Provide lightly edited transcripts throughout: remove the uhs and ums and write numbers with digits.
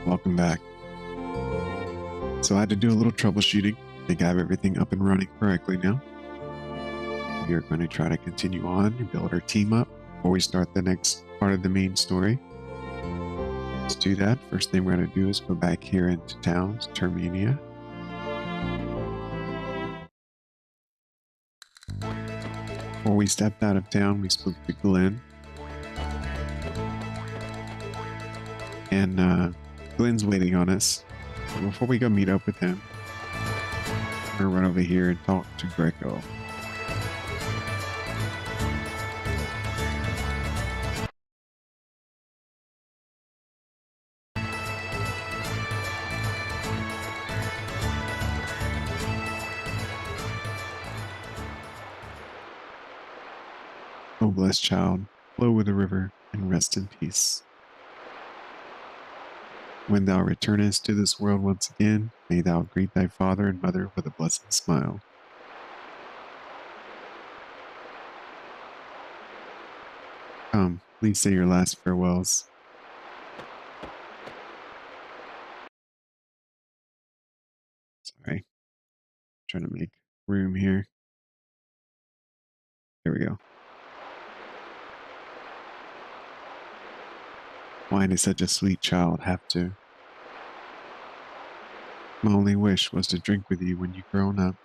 Welcome back. So I had to do a little troubleshooting. I think I have everything up and running correctly now. We are going to try to continue on and build our team up before we start the next part of the main story. Let's do that. First thing we're going to do is go back here into towns, Termania. Before we stepped out of town, we spoke to Glenn. And Glenn's waiting on us. So before we go meet up with him, we're going to run over here and talk to Greco. O blessed child, flow with the river and rest in peace. When thou returnest to this world once again, may thou greet thy father and mother with a blessed smile. Come, please say your last farewells. Sorry, trying to make room here. There we go. Wine is such a sweet child, have to. My only wish was to drink with you when you grown up.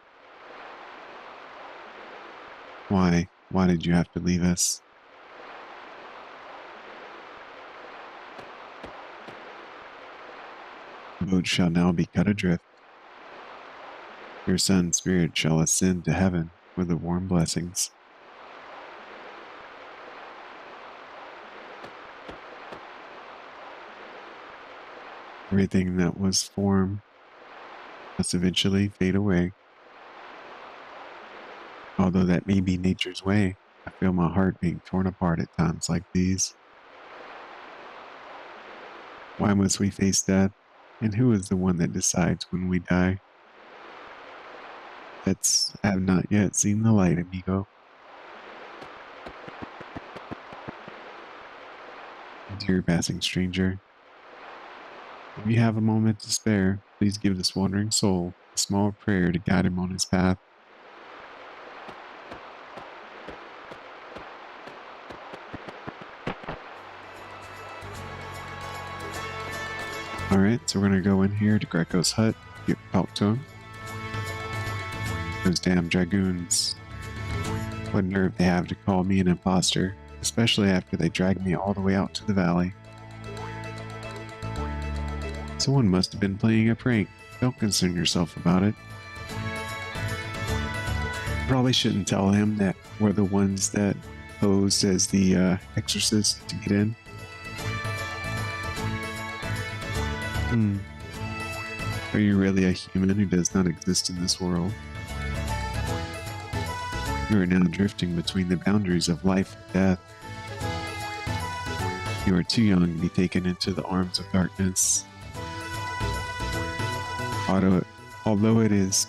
Why did you have to leave us? The boat shall now be cut adrift. Your son's spirit shall ascend to heaven with the warm blessings. Everything that was formed must eventually fade away. Although that may be nature's way, I feel my heart being torn apart at times like these. Why must we face death? And who is the one that decides when we die? Pets have not yet seen the light, amigo. Dear passing stranger, if you have a moment to spare, please give this wandering soul a small prayer to guide him on his path. Alright, so we're going to go in here to Greco's hut, talk to him. Those damn dragoons. What nerve they have to call me an imposter, especially after they dragged me all the way out to the valley. Someone must have been playing a prank. Don't concern yourself about it. Probably shouldn't tell him that we're the ones that posed as the exorcist to get in. Are you really a human who does not exist in this world? You are now drifting between the boundaries of life and death. You are too young to be taken into the arms of darkness. Although it is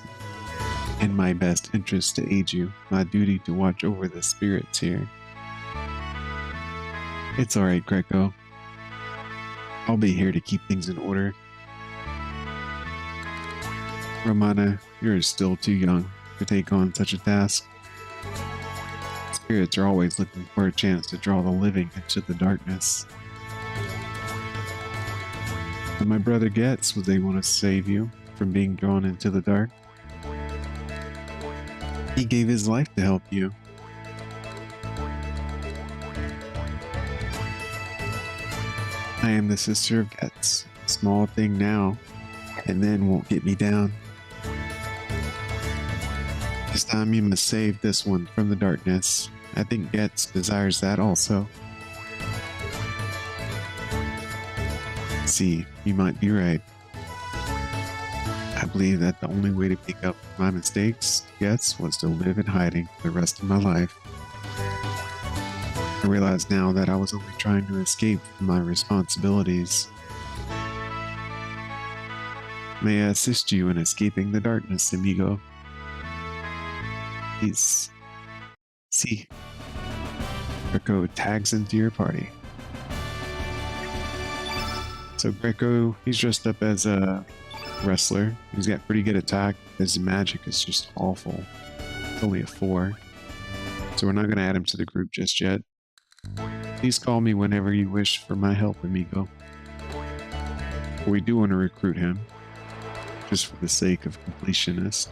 in my best interest to aid you, my duty to watch over the spirits here. It's alright, Greco. I'll be here to keep things in order. Romana, you're still too young to take on such a task. Spirits are always looking for a chance to draw the living into the darkness. But my brother Getz was able to save you from being drawn into the dark. He gave his life to help you. I am the sister of Getz. Small thing now, and then won't get me down. This time you must save this one from the darkness. I think Getz desires that also. See, you might be right. I believe that the only way to pick up my mistakes, Getz, was to live in hiding for the rest of my life. I realize now that I was only trying to escape from my responsibilities. May I assist you in escaping the darkness, amigo? Please. See. Greco tags into your party. So Greco, he's dressed up as a wrestler. He's got pretty good attack. His magic is just awful. It's only a 4. So we're not going to add him to the group just yet. Please call me whenever you wish for my help, amigo. But we do want to recruit him, just for the sake of completionist.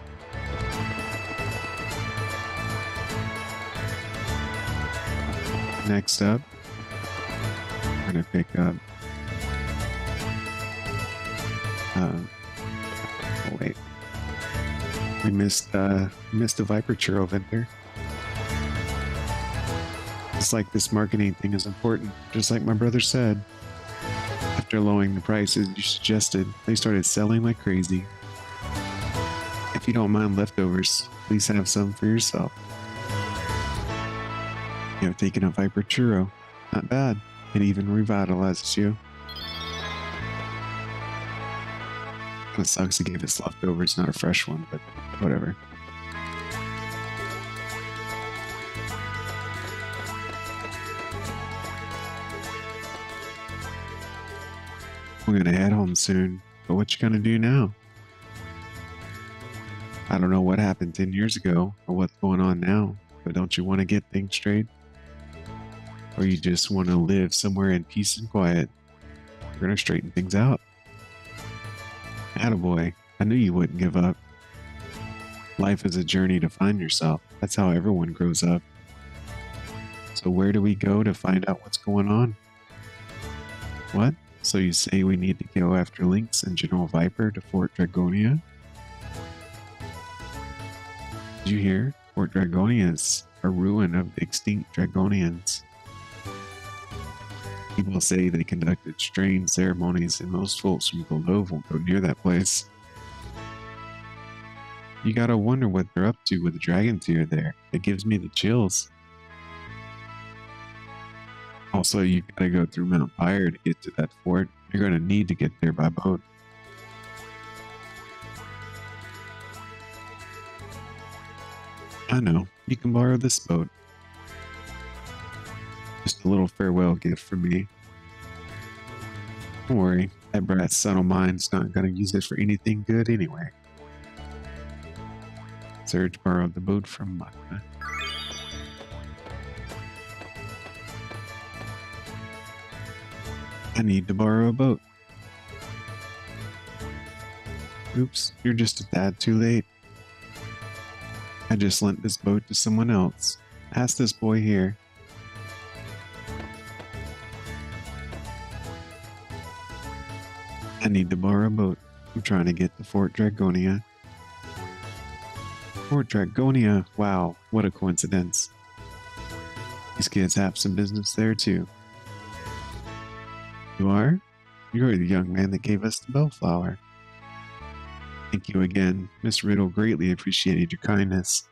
Next up, we're going to pick up... oh wait, we missed a Viper Churro vendor. It's like this marketing thing is important, just like my brother said. After lowering the prices you suggested, they started selling like crazy. If you don't mind leftovers, please have some for yourself. You have taken a Viper Churro. Not bad. It even revitalizes you. It sucks he gave us leftovers, not a fresh one, but whatever. We're gonna head home soon, but what you gonna do now? I don't know what happened 10 years ago or what's going on now, but don't you want to get things straight? Or you just want to live somewhere in peace and quiet? We're gonna straighten things out. Attaboy, I knew you wouldn't give up. Life is a journey to find yourself. That's how everyone grows up. So where do we go to find out what's going on? What? So you say we need to go after Lynx and General Viper to Fort Dragonia? Did you hear? Fort Dragonia is a ruin of the extinct Dragonians. People say they conducted strange ceremonies and most folks from below won't go near that place. You gotta wonder what they're up to with the dragon tier there. It gives me the chills. Also, you gotta go through Mount Pyre to get to that fort. You're gonna need to get there by boat. I know, you can borrow this boat. Just a little farewell gift for me. Don't worry, that brat's son of mine's not gonna use it for anything good anyway. Serge borrowed the boat from Maka. I need to borrow a boat. Oops, you're just a tad too late. I just lent this boat to someone else. Ask this boy here. I need to borrow a boat. I'm trying to get to Fort Dragonia. Fort Dragonia, wow, what a coincidence. These kids have some business there too. You are? You're the young man that gave us the bellflower. Thank you again. Miss Riddle greatly appreciated your kindness.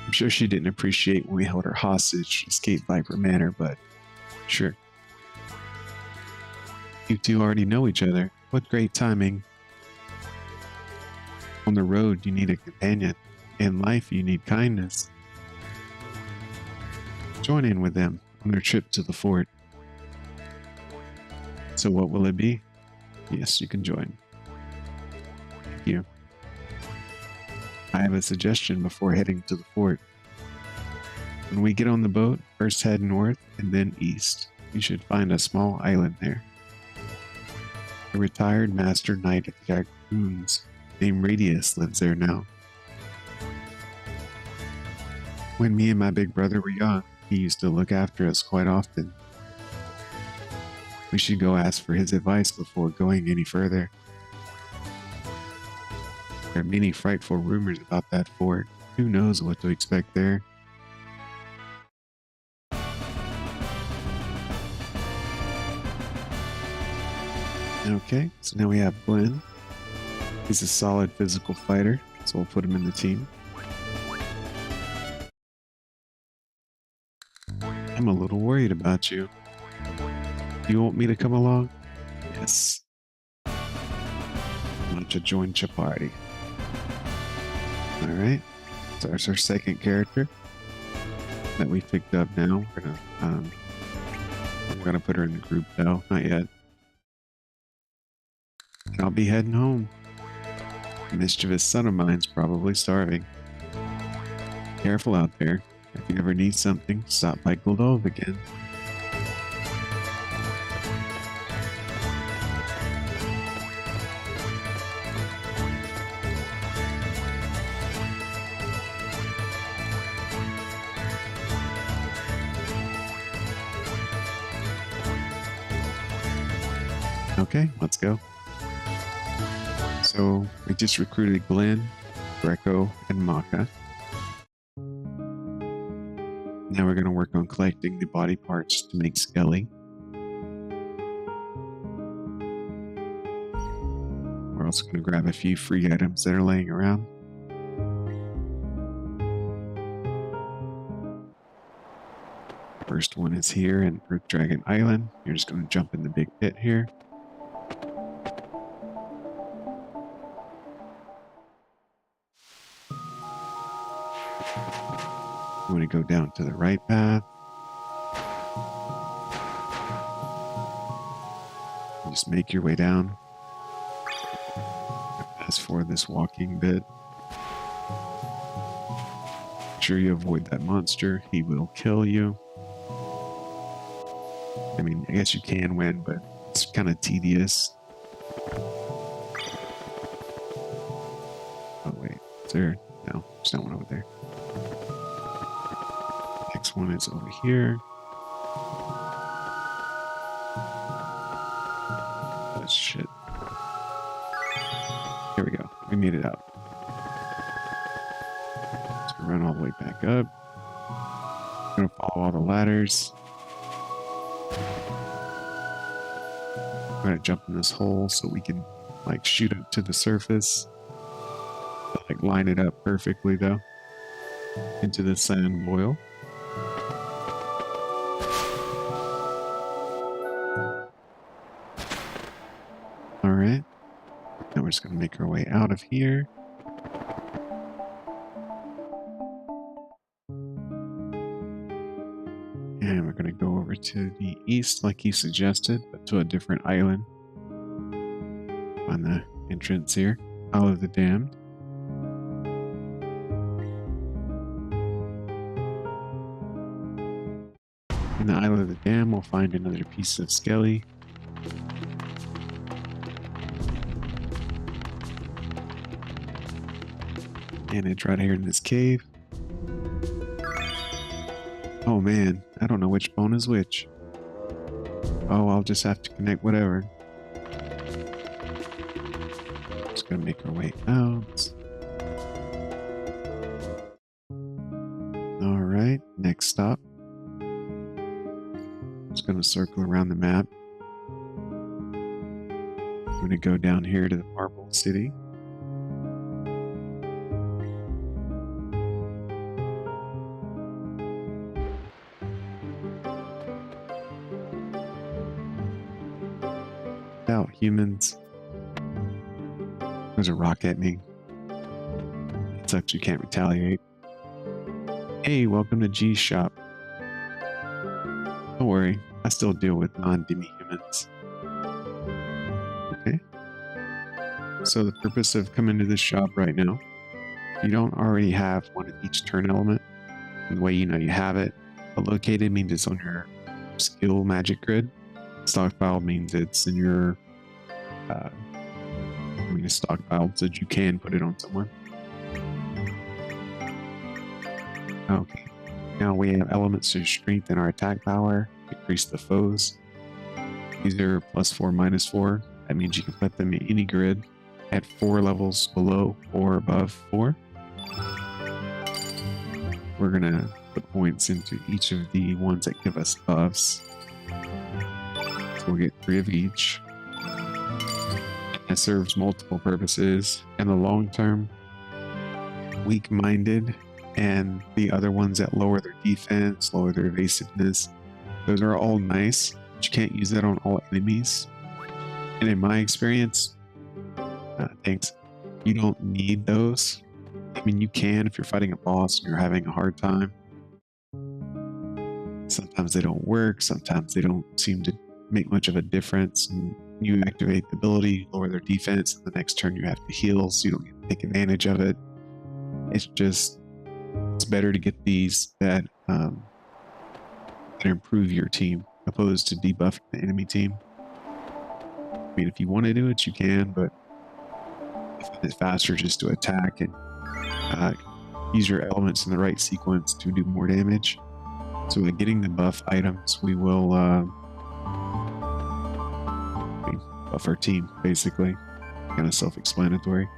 I'm sure she didn't appreciate when we held her hostage to escape Viper Manor, but sure. You two already know each other. What great timing. On the road, you need a companion. In life, you need kindness. Join in with them on their trip to the fort. So what will it be? Yes, you can join. Thank you. I have a suggestion before heading to the fort. When we get on the boat, first head north and then east. You should find a small island there. A retired master knight of the Dragoons named Radius lives there now. When me and my big brother were young, he used to look after us quite often. We should go ask for his advice before going any further. There are many frightful rumors about that fort. Who knows what to expect there? Okay, so now we have Glenn. He's a solid physical fighter, so we'll put him in the team. I'm a little worried about you. You want me to come along? Yes. I want to join your party. Alright, so that's our second character that we picked up now. We're gonna put her in the group though, not yet. And I'll be heading home. A mischievous son of mine's probably starving. Careful out there. If you ever need something, stop by Goldove again. Okay, let's go. So we just recruited Glenn, Greco, and Maka. Now we're going to work on collecting the body parts to make Skelly. We're also going to grab a few free items that are laying around. First one is here in Earth Dragon Island. You're just going to jump in the big pit here. I'm going to go down to the right path. Just make your way down. As for this walking bit, make sure you avoid that monster. He will kill you. I mean, I guess you can win, but it's kind of tedious. Oh wait, is there? No, there's not one over there. Next one is over here. Oh shit. Here we go. We made it out. Let's run all the way back up. I'm gonna follow all the ladders. I'm gonna jump in this hole so we can like shoot up to the surface. But, like line it up perfectly though. Into the sand boil. Alright. Now we're just gonna make our way out of here. And we're going to go over to the east like you suggested, but to a different island. On the entrance here, Isle of the Damned. In the Isle of the Damned, we'll find another piece of Skelly. And it's right here in this cave. Oh man, I don't know which bone is which. Oh, I'll just have to connect whatever. Just gonna make our way out. Alright, next stop. Just gonna circle around the map. I'm gonna go down here to the Marble City. Out humans. There's a rock at me. It sucks you can't retaliate. Hey, welcome to G's shop. Don't worry, I still deal with non-demi-humans. Okay. So the purpose of coming to this shop right now, you don't already have one of each turn element. And the way you know you have it, but located means it's on your skill magic grid. Stockpile means it's in your stockpile so that you can put it on someone. Okay, now we have elements to strengthen our attack power, decrease the foes. These are +4, -4. That means you can put them in any grid at 4 levels below or above 4. We're gonna put points into each of the ones that give us buffs. So we'll get 3 of each. It serves multiple purposes. In the long term, weak-minded, and the other ones that lower their defense, lower their evasiveness, those are all nice, but you can't use that on all enemies. And in my experience, thanks, you don't need those. I mean, you can if you're fighting a boss and you're having a hard time. Sometimes they don't work, sometimes they don't seem to make much of a difference, and When you activate the ability, lower their defense, and the next turn you have to heal, so you don't get to take advantage of it. It's better to get these that improve your team, opposed to debuff the enemy team. I mean, if you want to do it, you can, but it's faster just to attack and use your elements in the right sequence to do more damage. So by getting the buff items, we will buff our team, basically. Kind of self-explanatory.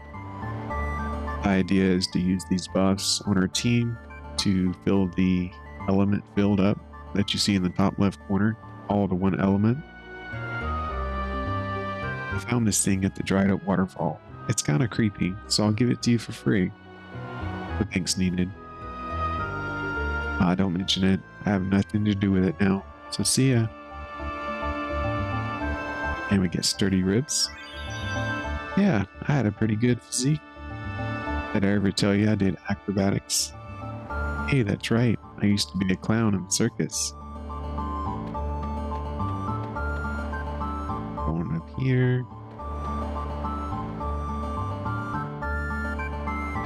The idea is to use these buffs on our team to fill the element filled up that you see in the top left corner, all to one element. I found this thing at the dried up waterfall. It's kind of creepy, so I'll give it to you for free. But thanks needed. Don't mention it. I have nothing to do with it now. So see ya. And we get sturdy ribs. Yeah, I had a pretty good physique. Did I ever tell you I did acrobatics? Hey, that's right. I used to be a clown in the circus. Going up here.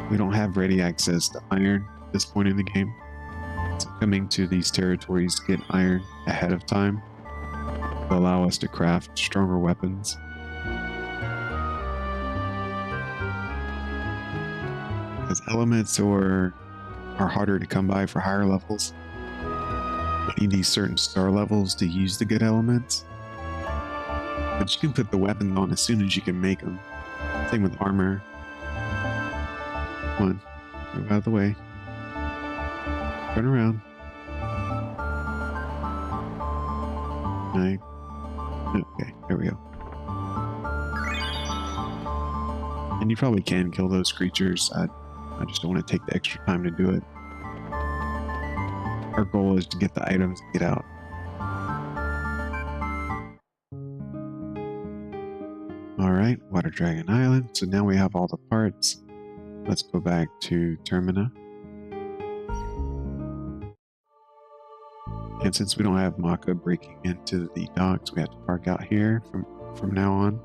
We don't have ready access to iron at this point in the game. So coming to these territories to get iron ahead of time will allow us to craft stronger weapons. Because elements are harder to come by for higher levels. You need these certain star levels to use the good elements. But you can put the weapons on as soon as you can make them. Same with armor. Come on, move out of the way. Turn around. Okay, there we go. And you probably can kill those creatures. I just don't want to take the extra time to do it. Our goal is to get the items and get out. Alright, Water Dragon Island. So now we have all the parts. Let's go back to Termina. And since we don't have Maka breaking into the docks, we have to park out here from now on.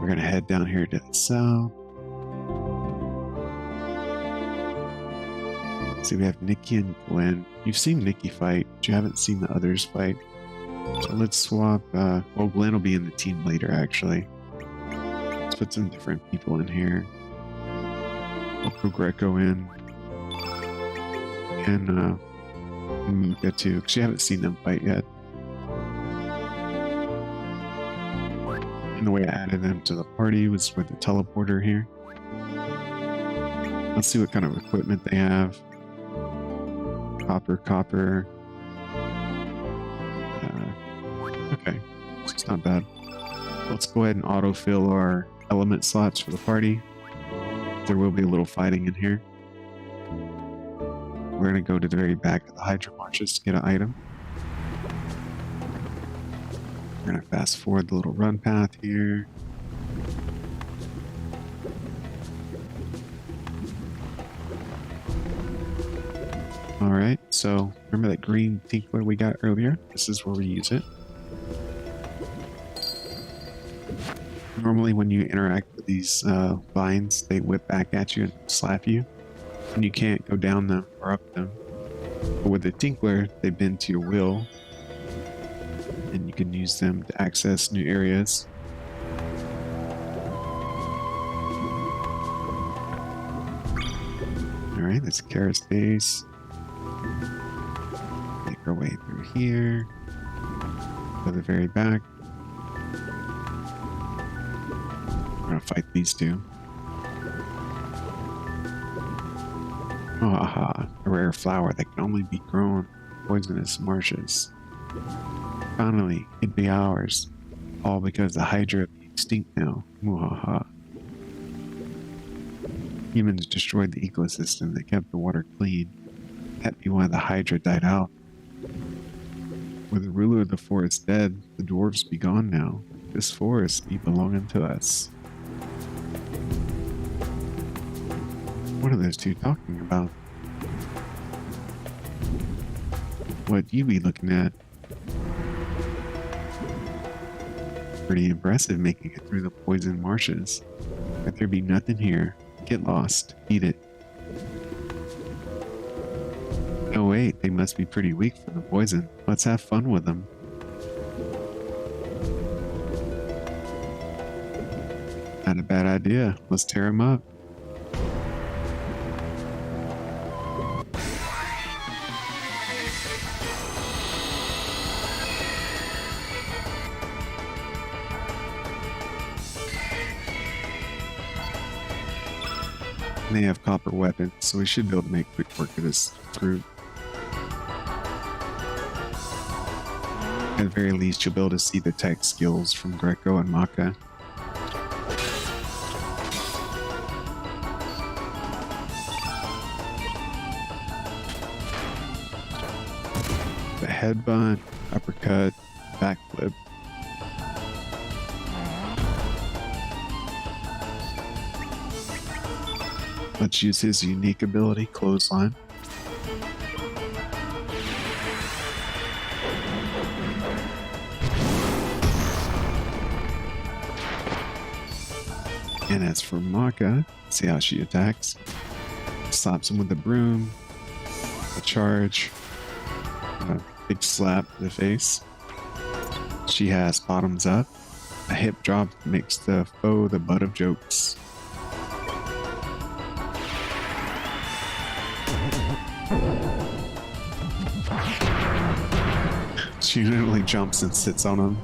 We're going to head down here to the south. See, we have Nikki and Glenn. You've seen Nikki fight, but you haven't seen the others fight. So let's swap. Well, Glenn will be in the team later, actually. Let's put some different people in here. We'll put Greco in. And Mika too, because you haven't seen them fight yet. And the way I added them to the party was with the teleporter here. Let's see what kind of equipment they have. Copper. Okay, so it's not bad. Let's go ahead and autofill our element slots for the party. There will be a little fighting in here. We're going to go to the very back of the Hydra Marches to get an item. We're going to fast forward the little run path here. Alright, so remember that green tinkler we got earlier? This is where we use it. Normally when you interact with these vines, they whip back at you and slap you. And you can't go down them or up them. But with the tinkler, they bend to your will. And you can use them to access new areas. Alright, that's Kara's base. Make our way through here. To the very back. We're gonna fight these two. Oh, aha, a rare flower that can only be grown in poisonous marshes. Finally, it'd be ours. All because the Hydra would be extinct now. Muhaha. Humans destroyed the ecosystem that kept the water clean. That'd be why the Hydra died out. With the ruler of the forest dead, the dwarves be gone now. This forest be belonging to us. What are those two talking about? What you be looking at? Pretty impressive making it through the poison marshes. Let there be nothing here. Get lost. Eat it. Oh wait, they must be pretty weak for the poison. Let's have fun with them. Not a bad idea. Let's tear them up. And they have copper weapons, so we should be able to make quick work of this fruit. At the very least, you'll be able to see the tech skills from Greco and Maka. The headbutt, uppercut, backflip. Let's use his unique ability, clothesline. And as for Maka, see how she attacks. Slaps him with the broom, a charge, a big slap to the face. She has bottoms up, a hip drop that makes the foe the butt of jokes. She literally jumps and sits on him.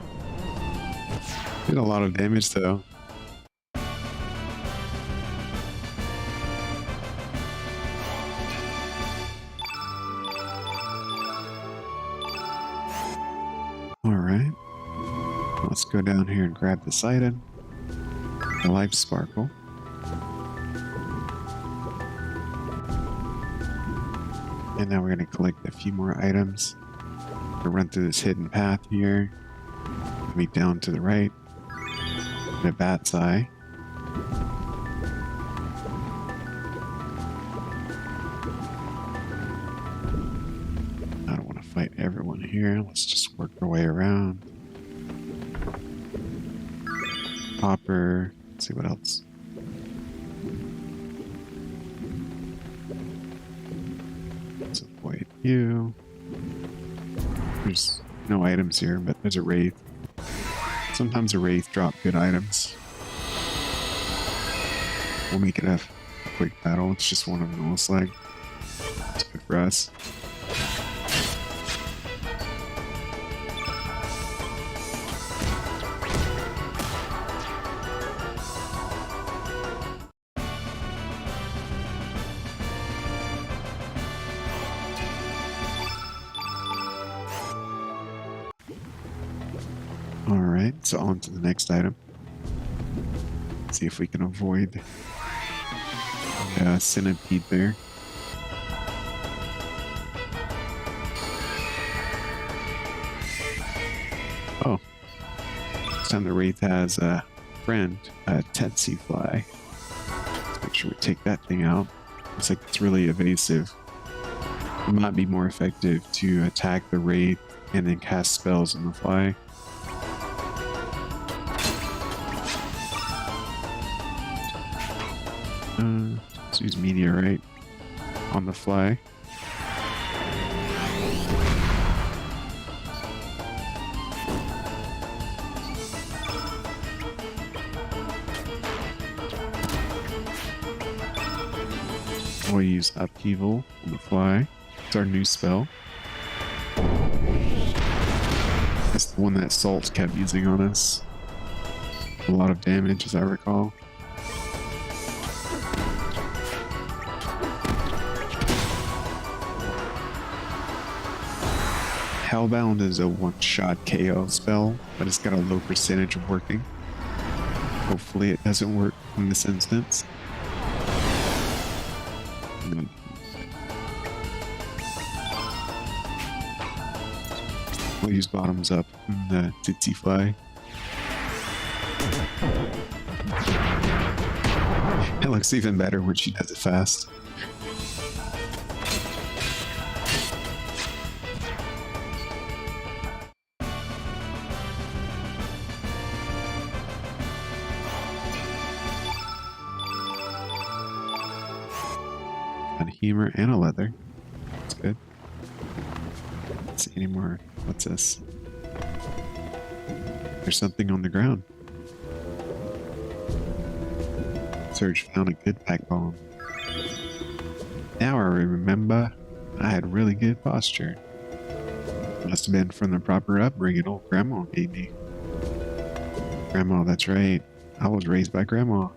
Did a lot of damage though. Alright. Let's go down here and grab this item. The life sparkle. And now we're going to collect a few more items. We'll run through this hidden path here. Maybe down to the right. And a bat's eye. I don't want to fight everyone here. Let's just work our way around. Hopper. Let's see what else. Let's avoid you. There's no items here, but there's a wraith. Sometimes a wraith drop good items. We'll make it a quick battle. It's just one of them, looks like. It's good for us. Alright, so on to the next item. See if we can avoid the centipede there. Oh. This time the Wraith has a friend, a Tsetse fly. Let's make sure we take that thing out. Looks like it's really evasive. It might be more effective to attack the Wraith and then cast spells on the fly. Let's use Meteorite on the fly. We'll use Upheaval on the fly. It's our new spell. It's the one that Salt kept using on us. A lot of damage, as I recall. Hellbound is a one-shot KO spell, but it's got a low percentage of working. Hopefully it doesn't work in this instance. We'll use bottoms up in the Tsetse fly. It looks even better when she does it fast. Found humor and a leather. That's good. Let's see any more. What's this? There's something on the ground. Serge found a good backbone. Now I remember I had really good posture. Must have been from the proper upbringing old Grandma gave me. Grandma, that's right. I was raised by Grandma.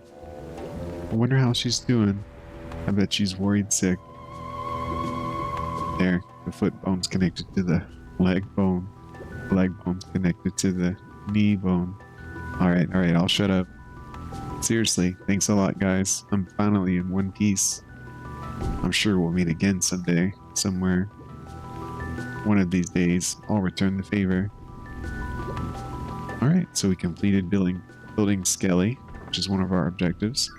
I wonder how she's doing. I bet she's worried sick. There, the foot bone's connected to the leg bone. The leg bone's connected to the knee bone. Alright, I'll shut up. Seriously, thanks a lot, guys. I'm finally in one piece. I'm sure we'll meet again someday, somewhere. One of these days, I'll return the favor. Alright, so we completed building Skelly, which is one of our objectives.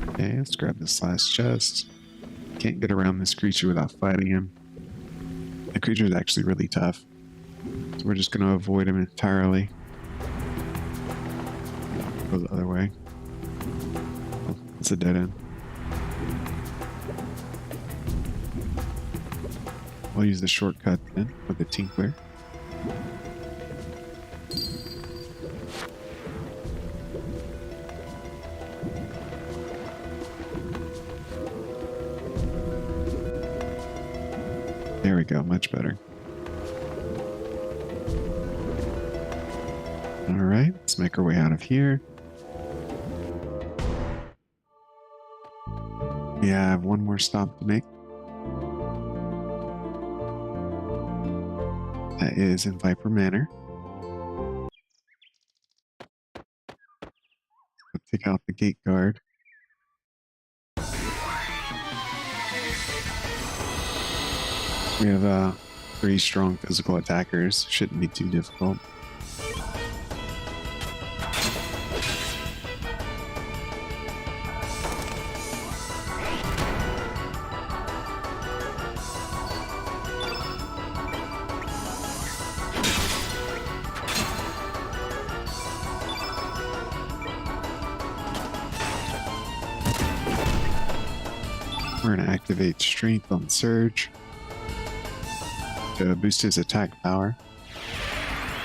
Okay, let's grab this last chest. Can't get around this creature without fighting him. The creature is actually really tough. So we're just going to avoid him entirely. Go the other way. Oh, it's a dead end. I'll use the shortcut then with the Tinkler. There we go, much better. Alright, let's make our way out of here. We have one more stop to make. That is in Viper Manor. We'll take out the gate guard. We have 3 strong physical attackers. Shouldn't be too difficult. We're going to activate Strength on Surge to boost his attack power.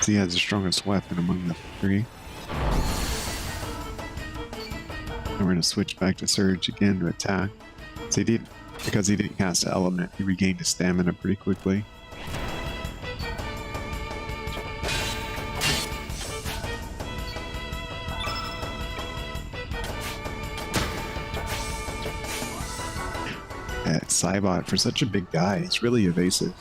So he has the strongest weapon among the 3. And we're going to switch back to Surge again to attack. So because he didn't cast an element, he regained his stamina pretty quickly. Cybot, for such a big guy, he's really evasive.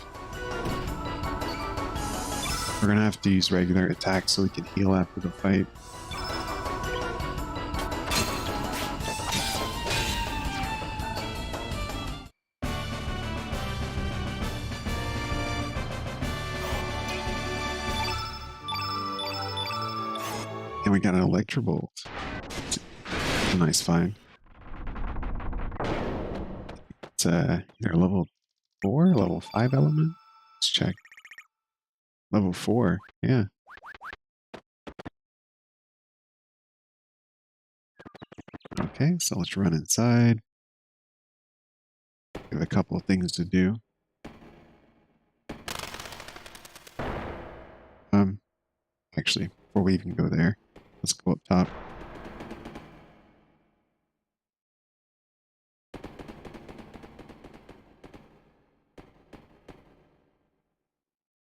We're gonna have to use regular attacks so we can heal after the fight. And we got an Electrobolt. It's a nice find. It's either level 4 or level 5 element. Let's check. Level 4, yeah. Okay, so let's run inside. We have a couple of things to do. Actually, before we even go there, let's go up top.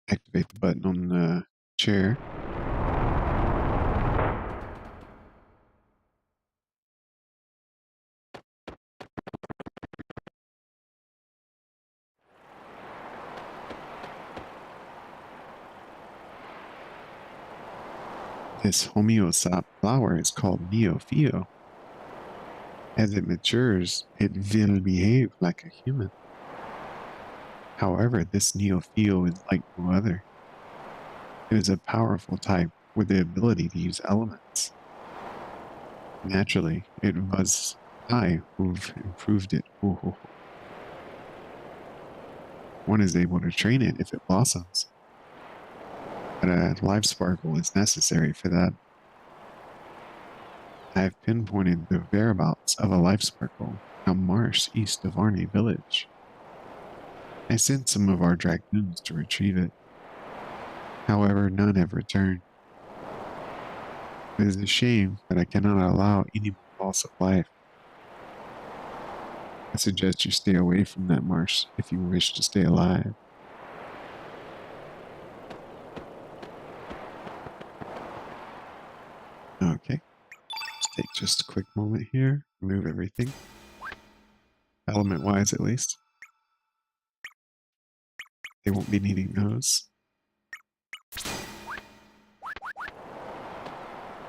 Activate the button on the chair. This homeosap flower is called Neopheo. As it matures, it will behave like a human. However, this Neopheo is like no other. It is a powerful type with the ability to use elements. Naturally, it was I who've improved it. One is able to train it if it blossoms. But a life sparkle is necessary for that. I have pinpointed the whereabouts of a life sparkle on Marsh east of Arne village. I sent some of our dragoons to retrieve it. However, none have returned. It is a shame that I cannot allow any more loss of life. I suggest you stay away from that marsh if you wish to stay alive. Okay. Let's take just a quick moment here. Remove everything. Element-wise, at least. They won't be needing those.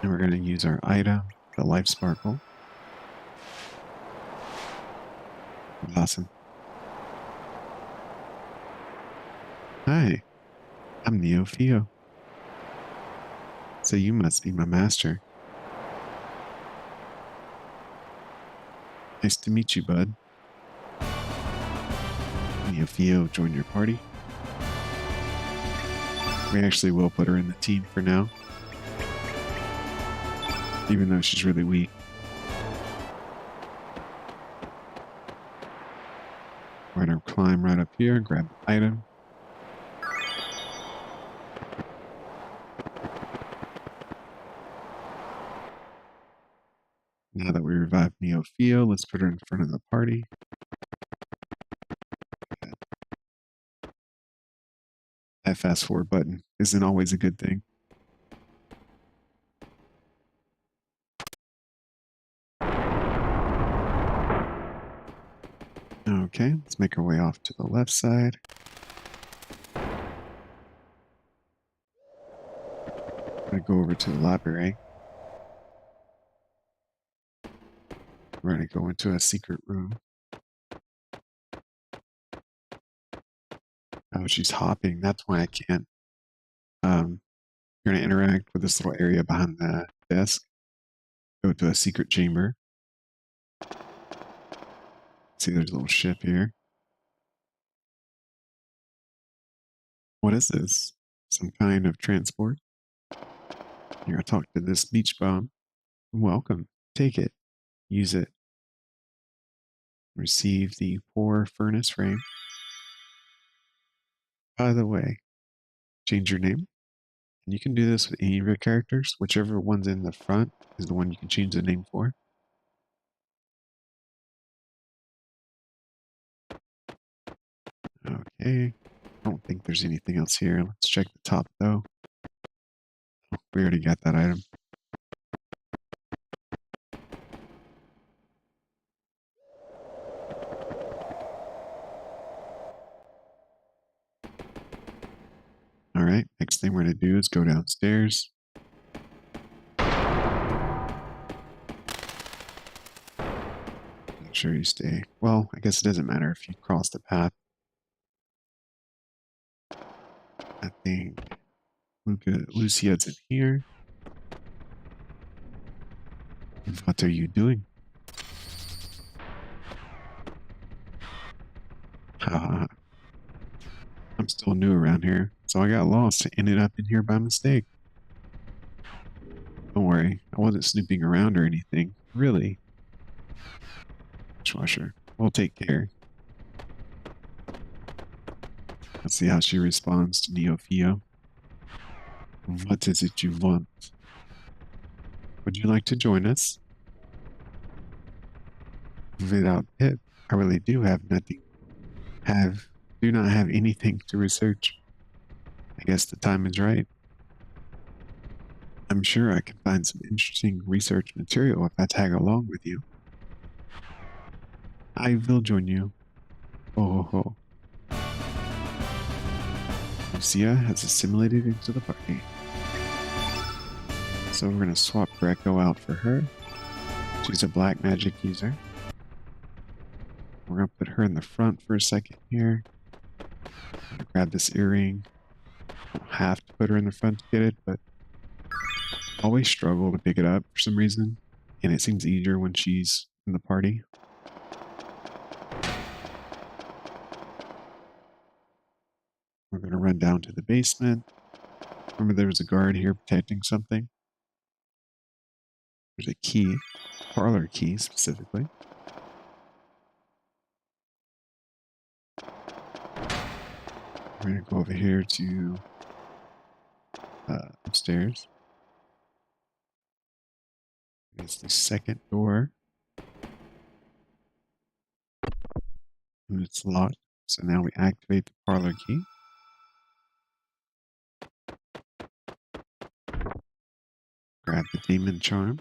And we're going to use our item, the Life Sparkle. Awesome. Hi, I'm Neo Theo. So you must be my master. Nice to meet you, bud. Neo Theo joined your party. We actually will put her in the team for now. Even though she's really weak. We're going to climb right up here and grab the item. Now that we revived Neo Theo, let's put her in front of the party. That fast forward button isn't always a good thing. Okay, let's make our way off to the left side. I'm going to go over to the library. We're going to go into a secret room. Oh, she's hopping. That's why I can't. You're going to interact with this little area behind the desk. Go to a secret chamber. See, there's a little ship here. What is this? Some kind of transport? You're going to talk to this beach bum. Welcome. Take it. Use it. Receive the poor furnace frame. By the way, change your name. And you can do this with any of your characters. Whichever one's in the front is the one you can change the name for. Okay. I don't think there's anything else here. Let's check the top though. Oh, we already got that item. Alright, next thing we're going to do is go downstairs. Make sure you stay. Well, I guess it doesn't matter if you cross the path. I think Lucia's in here. What are you doing? Haha. I'm still new around here, so I got lost and ended up in here by mistake. Don't worry, I wasn't snooping around or anything. Really. Dishwasher. We'll take care. Let's see how she responds to Neo Theo. What is it you want? Would you like to join us? Without it, I really do have nothing. Do not have anything to research. I guess the time is right. I'm sure I can find some interesting research material if I tag along with you. I will join you. Oh ho ho. Lucia has assimilated into the party. So we're going to swap Greco out for her. She's a black magic user. We're going to put her in the front for a second here. I'm gonna grab this earring. Don't have to put her in the front to get it, but I always struggle to pick it up for some reason. And it seems easier when she's in the party. We're going to run down to the basement. Remember there was a guard here protecting something. There's a key, parlor key specifically. We're going to go over here to upstairs. There's the second door. And it's locked. So now we activate the parlor key. Grab the demon charm.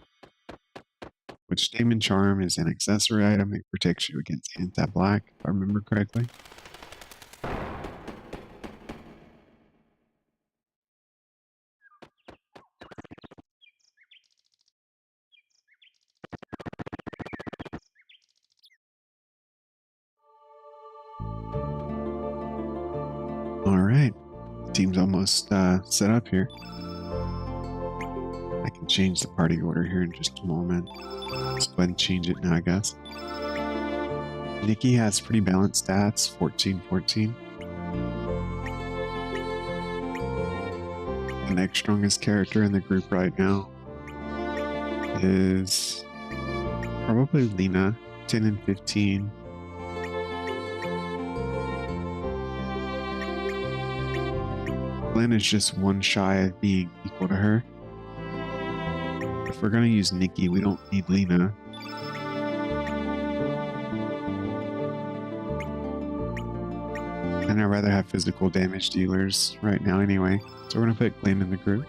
Which demon charm is an accessory item. It protects you against anti-black, if I remember correctly. Alright, team's almost set up here. I can change the party order here in just a moment. Let's go ahead and change it now, I guess. Nikki has pretty balanced stats, 14-14. The next strongest character in the group right now is probably Lena, 10 and 15. Glenn is just one shy of being equal to her. If we're gonna use Nikki, we don't need Lena. And I'd rather have physical damage dealers right now anyway. So we're gonna put Glenn in the group.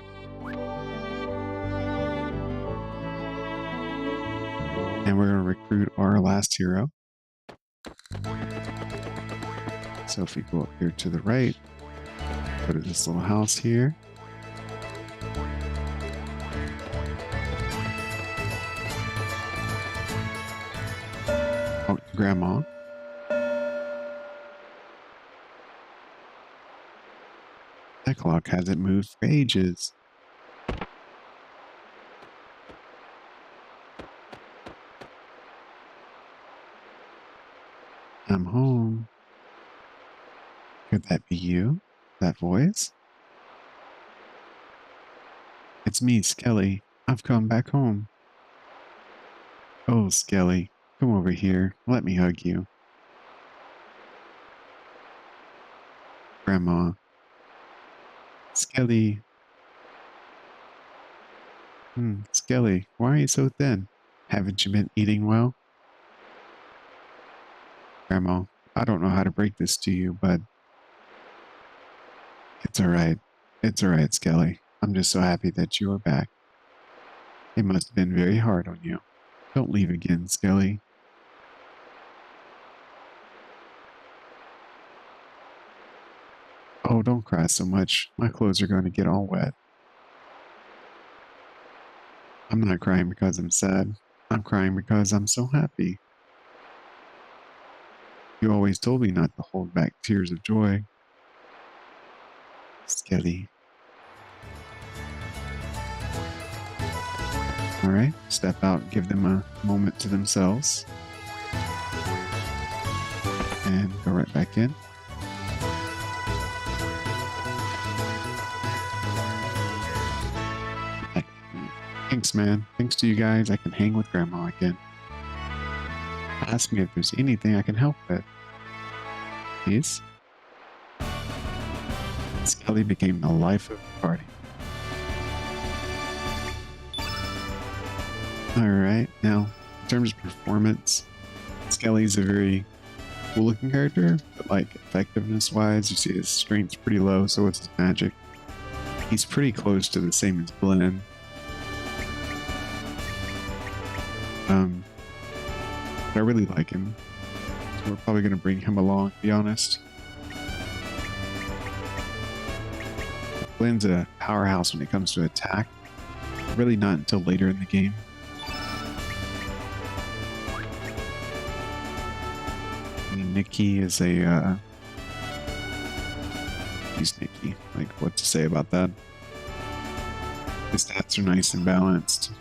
And we're gonna recruit our last hero. So if we go up here to the right, go to this little house here. Oh, Grandma. That clock hasn't moved for ages. I'm home. Could that be you? That voice? It's me, Skelly. I've come back home. Oh, Skelly, come over here. Let me hug you. Grandma. Skelly. Skelly, why are you so thin? Haven't you been eating well? Grandma, I don't know how to break this to you, but it's alright. It's alright, Skelly. I'm just so happy that you are back. It must have been very hard on you. Don't leave again, Skelly. Oh, don't cry so much. My clothes are going to get all wet. I'm not crying because I'm sad. I'm crying because I'm so happy. You always told me not to hold back tears of joy. Skelly. Alright, step out and give them a moment to themselves. And go right back in. Thanks, man. Thanks to you guys, I can hang with Grandma again. Ask me if there's anything I can help with. Please? Skelly became the life of the party. Alright, now, in terms of performance, Skelly's a very cool looking character, but like effectiveness-wise, you see his strength's pretty low, so what's his magic? He's pretty close to the same as Glenn. But I really like him. So we're probably going to bring him along, to be honest. Glenn's a powerhouse when it comes to attack. Really not until later in the game. And Nikki is a... he's Nikki. Like, what to say about that? His stats are nice and balanced.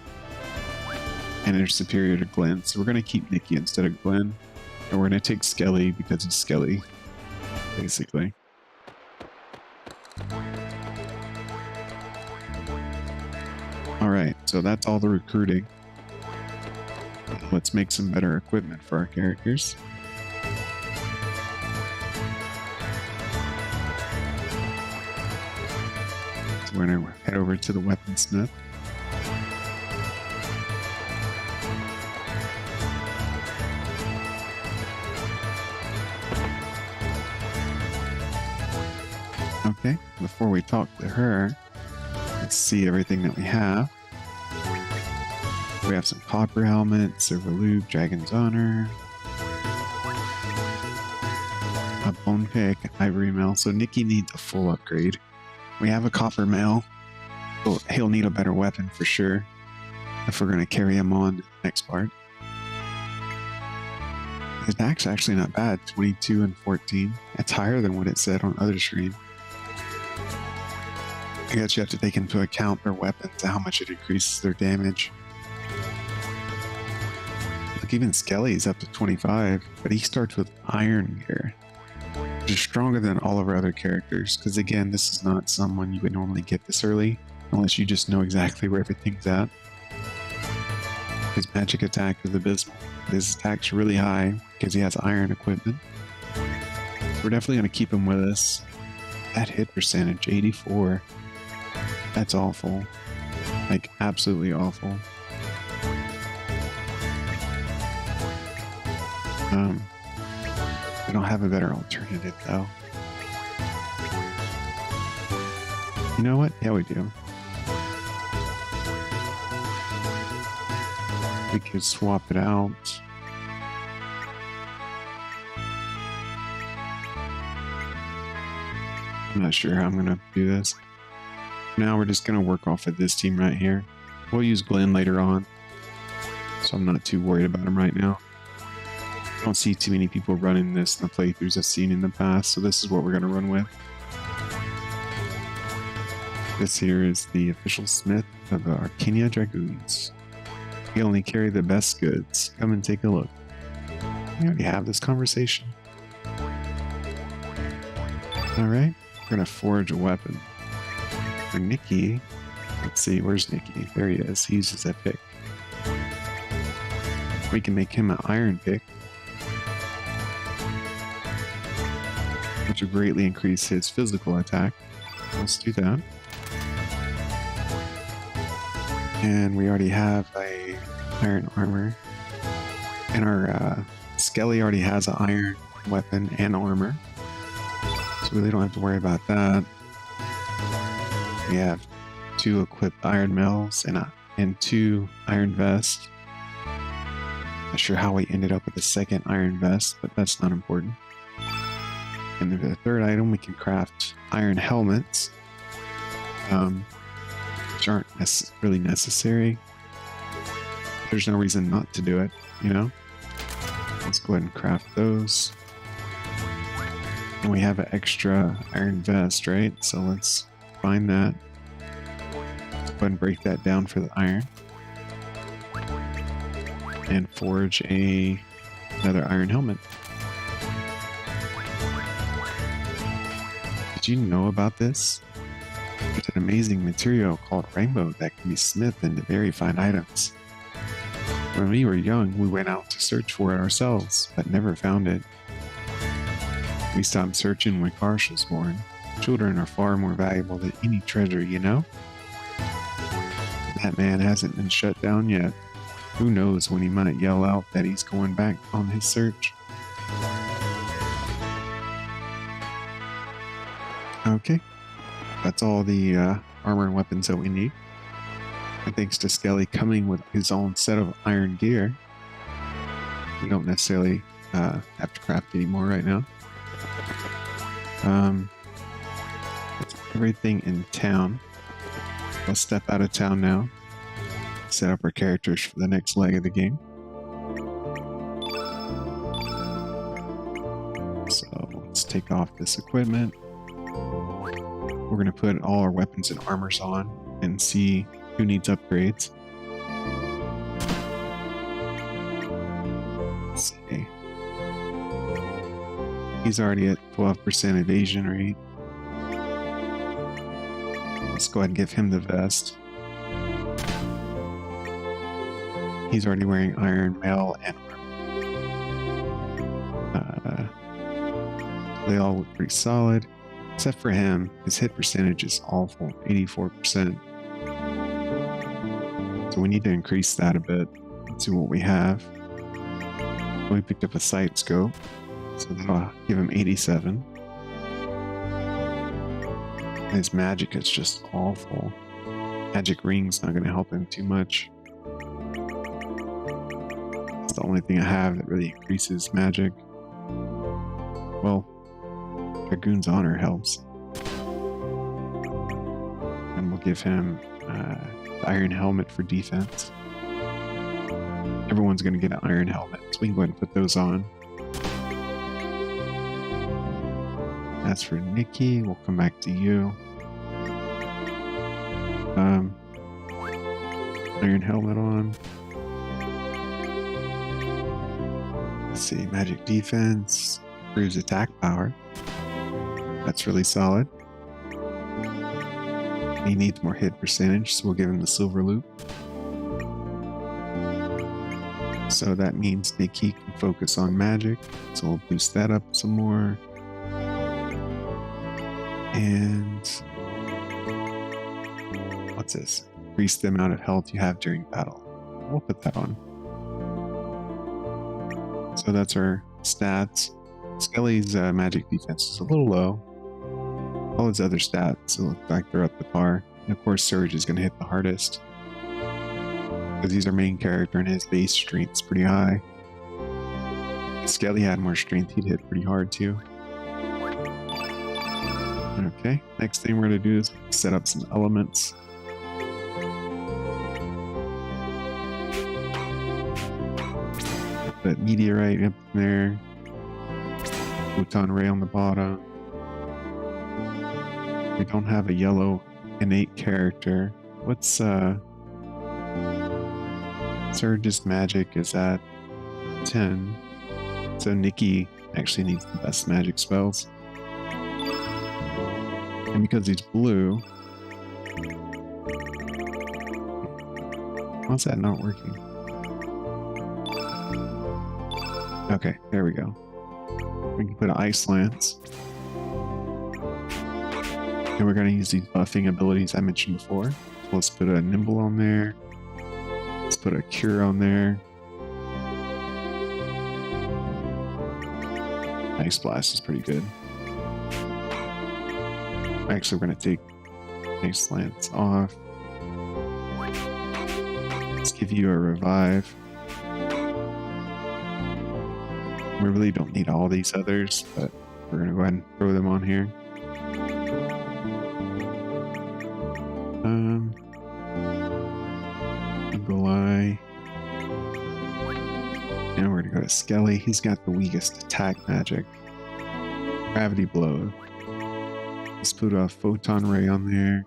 And they're superior to Glenn, so we're going to keep Nikki instead of Glenn. And we're going to take Skelly because he's Skelly, basically. Alright, so that's all the recruiting. Let's make some better equipment for our characters. So we're gonna head over to the weaponsmith. Okay, before we talk to her, let's see everything that we have. We have some copper helmet, silver loop, dragon's honor, a bone pick, ivory mail. So Nikki needs a full upgrade. We have a copper mail. So he'll need a better weapon for sure if we're going to carry him on to the next part. His attack's actually not bad, 22 and 14. It's higher than what it said on other screen. I guess you have to take into account their weapons and how much it increases their damage. Look, even Skelly's up to 25, but he starts with iron gear, which is stronger than all of our other characters, because again, this is not someone you would normally get this early, unless you just know exactly where everything's at. His magic attack is abysmal. His attack's really high, because he has iron equipment. So we're definitely going to keep him with us. That hit percentage, 84. That's awful. Like, absolutely awful. We don't have a better alternative, though. You know what? Yeah, we do. We could swap it out. I'm not sure how I'm going to do this. Now we're just going to work off of this team right here. We'll use Glenn later on, so I'm not too worried about him right now. I don't see too many people running this in the playthroughs I've seen in the past, so this is what we're going to run with. This here is the official smith of the Arcania Dragoons. We only carry the best goods. Come and take a look. We already have this conversation. Alright, we're going to forge a weapon. For Nikki, let's see, where's Nikki? There he is. He uses that pick. We can make him an iron pick, which will greatly increase his physical attack. Let's do that. And we already have a iron armor. And our Skelly already has an iron weapon and armor. So we really don't have to worry about that. We have 2 equipped iron mails and 2 iron vests. Not sure how we ended up with a second iron vest, but that's not important. And the third item, we can craft iron helmets, which aren't really necessary. There's no reason not to do it, you know? Let's go ahead and craft those. And we have an extra iron vest, right? So let's find that. Let's go ahead and break that down for the iron. And forge another iron helmet. Did you know about this? There's an amazing material called rainbow that can be smithed into very fine items. When we were young, we went out to search for it ourselves, but never found it. We stopped searching when Karsh was born. Children are far more valuable than any treasure, you know? That man hasn't been shut down yet. Who knows when he might yell out that he's going back on his search. Okay, that's all the armor and weapons that we need. And thanks to Skelly coming with his own set of iron gear, we don't necessarily have to craft anymore right now. That's everything in town. Let's step out of town now. Set up our characters for the next leg of the game. So let's take off this equipment. We're going to put all our weapons and armors on and see who needs upgrades. Let's see. He's already at 12% evasion rate. Let's go ahead and give him the vest. He's already wearing iron mail and they all look pretty solid, except for him. His hit percentage is awful, 84%. So we need to increase that a bit. Let's see what we have. We picked up a sight scope, so that'll give him 87. His magic is just awful. Magic ring's not going to help him too much. It's the only thing I have that really increases magic. Well, Dragoon's Honor helps. And we'll give him the Iron Helmet for defense. Everyone's going to get an Iron Helmet, so we can go ahead and put those on. As for Nikki, we'll come back to you. Iron Helmet on. Let's see, Magic Defense, improves attack power. That's really solid. He needs more hit percentage, so we'll give him the Silver Loop. So that means Nikki can focus on magic, so we'll boost that up some more. And what's this? Increase the amount of health you have during battle. We'll put that on. So that's our stats. Skelly's magic defense is a little low. All his other stats look like they're up to par. And of course, Surge is going to hit the hardest, because he's our main character and his base strength's pretty high. If Skelly had more strength, he'd hit pretty hard too. Okay, next thing we're going to do is set up some elements. Put Meteorite up there. Photon Ray on the bottom. We don't have a yellow innate character. What's Surge's magic is at 10. So Nikki actually needs the best magic spells. And because he's blue... Why's that not working? Okay, there we go. We can put an Ice Lance. And we're going to use these buffing abilities I mentioned before. So let's put a Nimble on there. Let's put a Cure on there. Ice Blast is pretty good. Actually, we're going to take Ice Lance off. Let's give you a Revive. We really don't need all these others, but we're going to go ahead and throw them on here. Eagle Eye. And we're going to go to Skelly. He's got the weakest attack magic. Gravity Blow. Let's put a Photon Ray on there.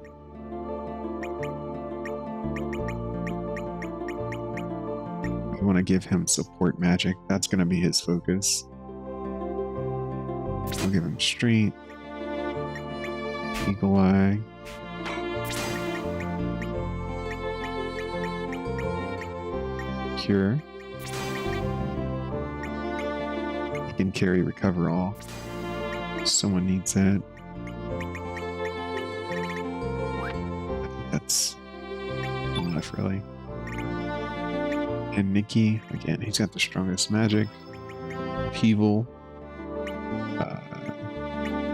We want to give him support magic. That's going to be his focus. We'll give him Strength. Eagle Eye. Cure. He can carry Recover All. Someone needs that. I think that's enough, really. And Nikki, again, he's got the strongest magic. Upheaval.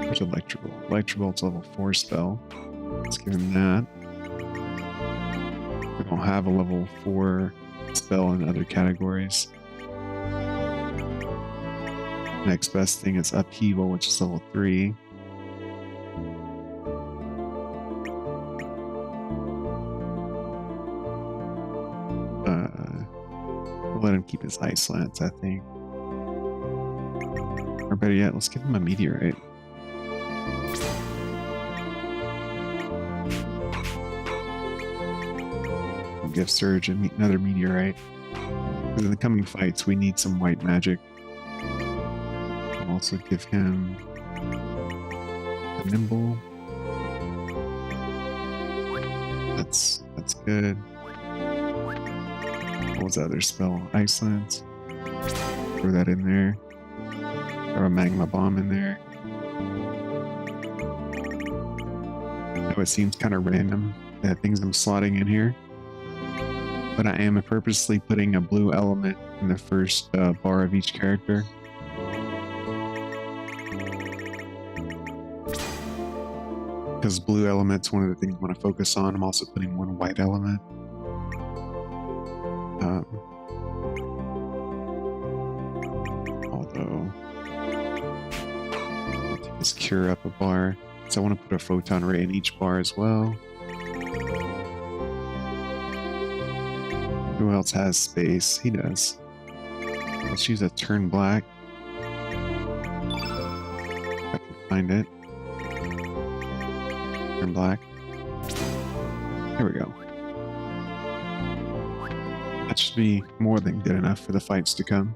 There's Electrical. Electribolt's level 4 spell. Let's give him that. We don't have a level 4 spell in other categories. Next best thing is Upheaval, which is level 3. We'll let him keep his Ice Lance, I think. Or better yet, let's give him a Meteorite. We'll give Surge another Meteorite. Because in the coming fights, we need some white magic. We'll also give him a Nimble. That's good. What was the other spell? Iceland. Throw that in there. Throw a magma bomb in there. I know it seems kind of random, the things I'm slotting in here, but I am purposely putting a blue element in the first bar of each character. Because blue element's one of the things I want to focus on. I'm also putting one white element. Although, let's cure up a bar. So I want to put a photon ray in each bar as well. Who else has space? He does. Let's use a turn black. If I can find it. Turn black. There we go. That should be more than good enough for the fights to come.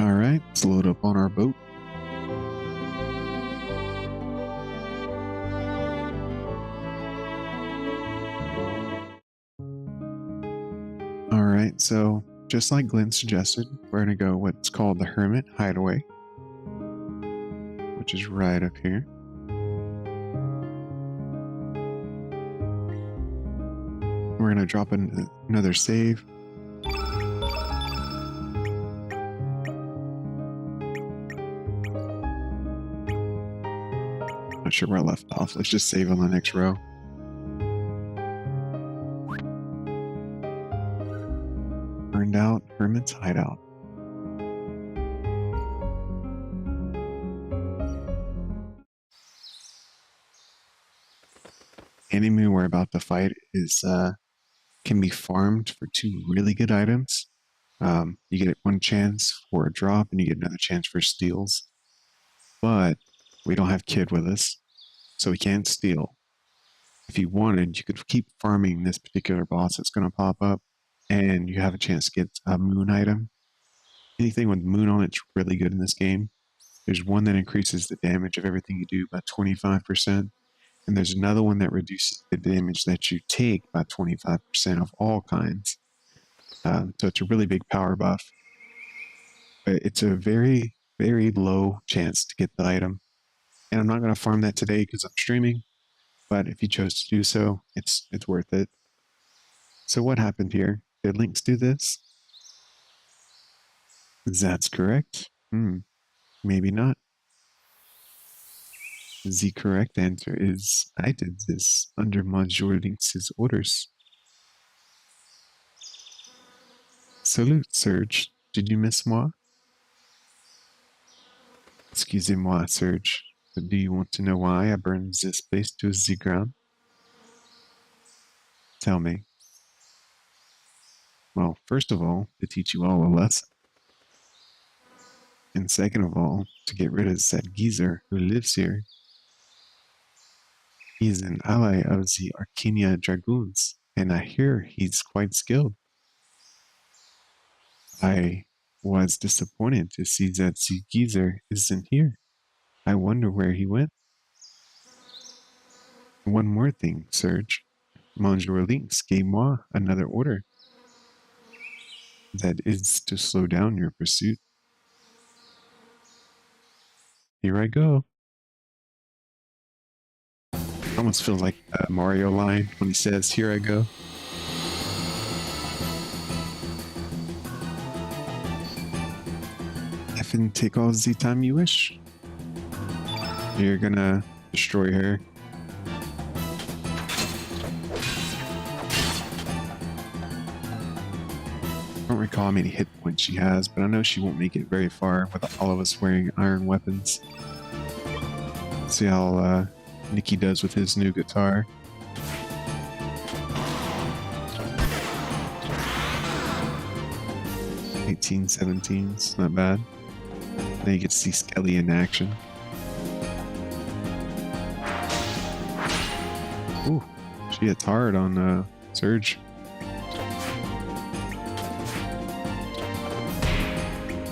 Alright, let's load up on our boat. Alright, so just like Glenn suggested, we're going to go what's called the Hermit Hideaway, which is right up here. We're going to drop in another save. Not sure where I left off. Let's just save on the next row. Burned out Hermit's Hideout. Enemy we're about to fight is can be farmed for 2 really good items. You get 1 chance for a drop, and you get another chance for steals. But we don't have Kid with us, so we can't steal. If you wanted, you could keep farming this particular boss that's going to pop up, and you have a chance to get a moon item. Anything with moon on it's really good in this game. There's one that increases the damage of everything you do by 25%, and there's another one that reduces the damage that you take by 25% of all kinds. So it's a really big power buff. But it's a very, very low chance to get the item. And I'm not going to farm that today because I'm streaming, but if you chose to do so, it's worth it. So what happened here? Did Lynx do this? That's correct. Maybe not. The correct answer is I did this under Monsieur Lynx's orders. Salute, Serge. Did you miss moi? Excusez-moi, Serge. But do you want to know why I burned this place to the ground? Tell me. Well, first of all, to teach you all a lesson. And second of all, to get rid of that geezer who lives here. He's an ally of the Arcania Dragoons, and I hear he's quite skilled. I was disappointed to see that the geezer isn't here. I wonder where he went. One more thing, Serge. Monsieur Lynx gave moi another order. That is to slow down your pursuit. Here I go. Almost feels like a Mario line when he says, "Here I go." Effing take all the time you wish. You're gonna destroy her. I don't recall how many hit points she has, but I know she won't make it very far with all of us wearing iron weapons. See how Nikki does with his new guitar. (1817s), not bad. Now you get to see Skelly in action. Ooh, she hits hard on Surge.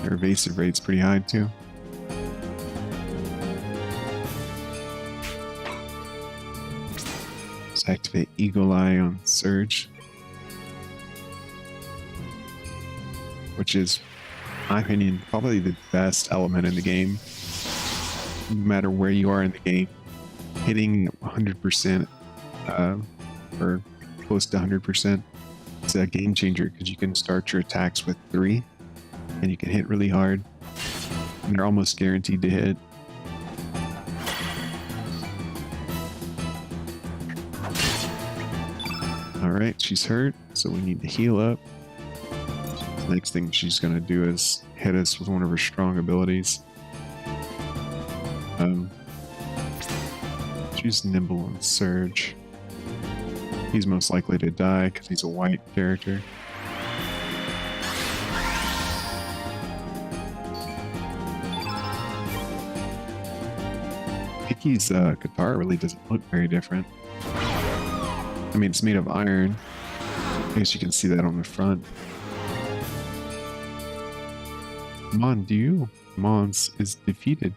Her evasive rate's pretty high too. Let's activate Eagle Eye on Surge, which is, in my opinion, probably the best element in the game. No matter where you are in the game, hitting 100% or close to 100%, it's a game changer because you can start your attacks with 3 and you can hit really hard and they're almost guaranteed to hit. Alright, she's hurt, so we need to heal up. The next thing she's going to do is hit us with one of her strong abilities. She's nimble and Surge. He's most likely to die because he's a white character. Picky's guitar really doesn't look very different. I mean, it's made of iron. I guess you can see that on the front. Mons is defeated.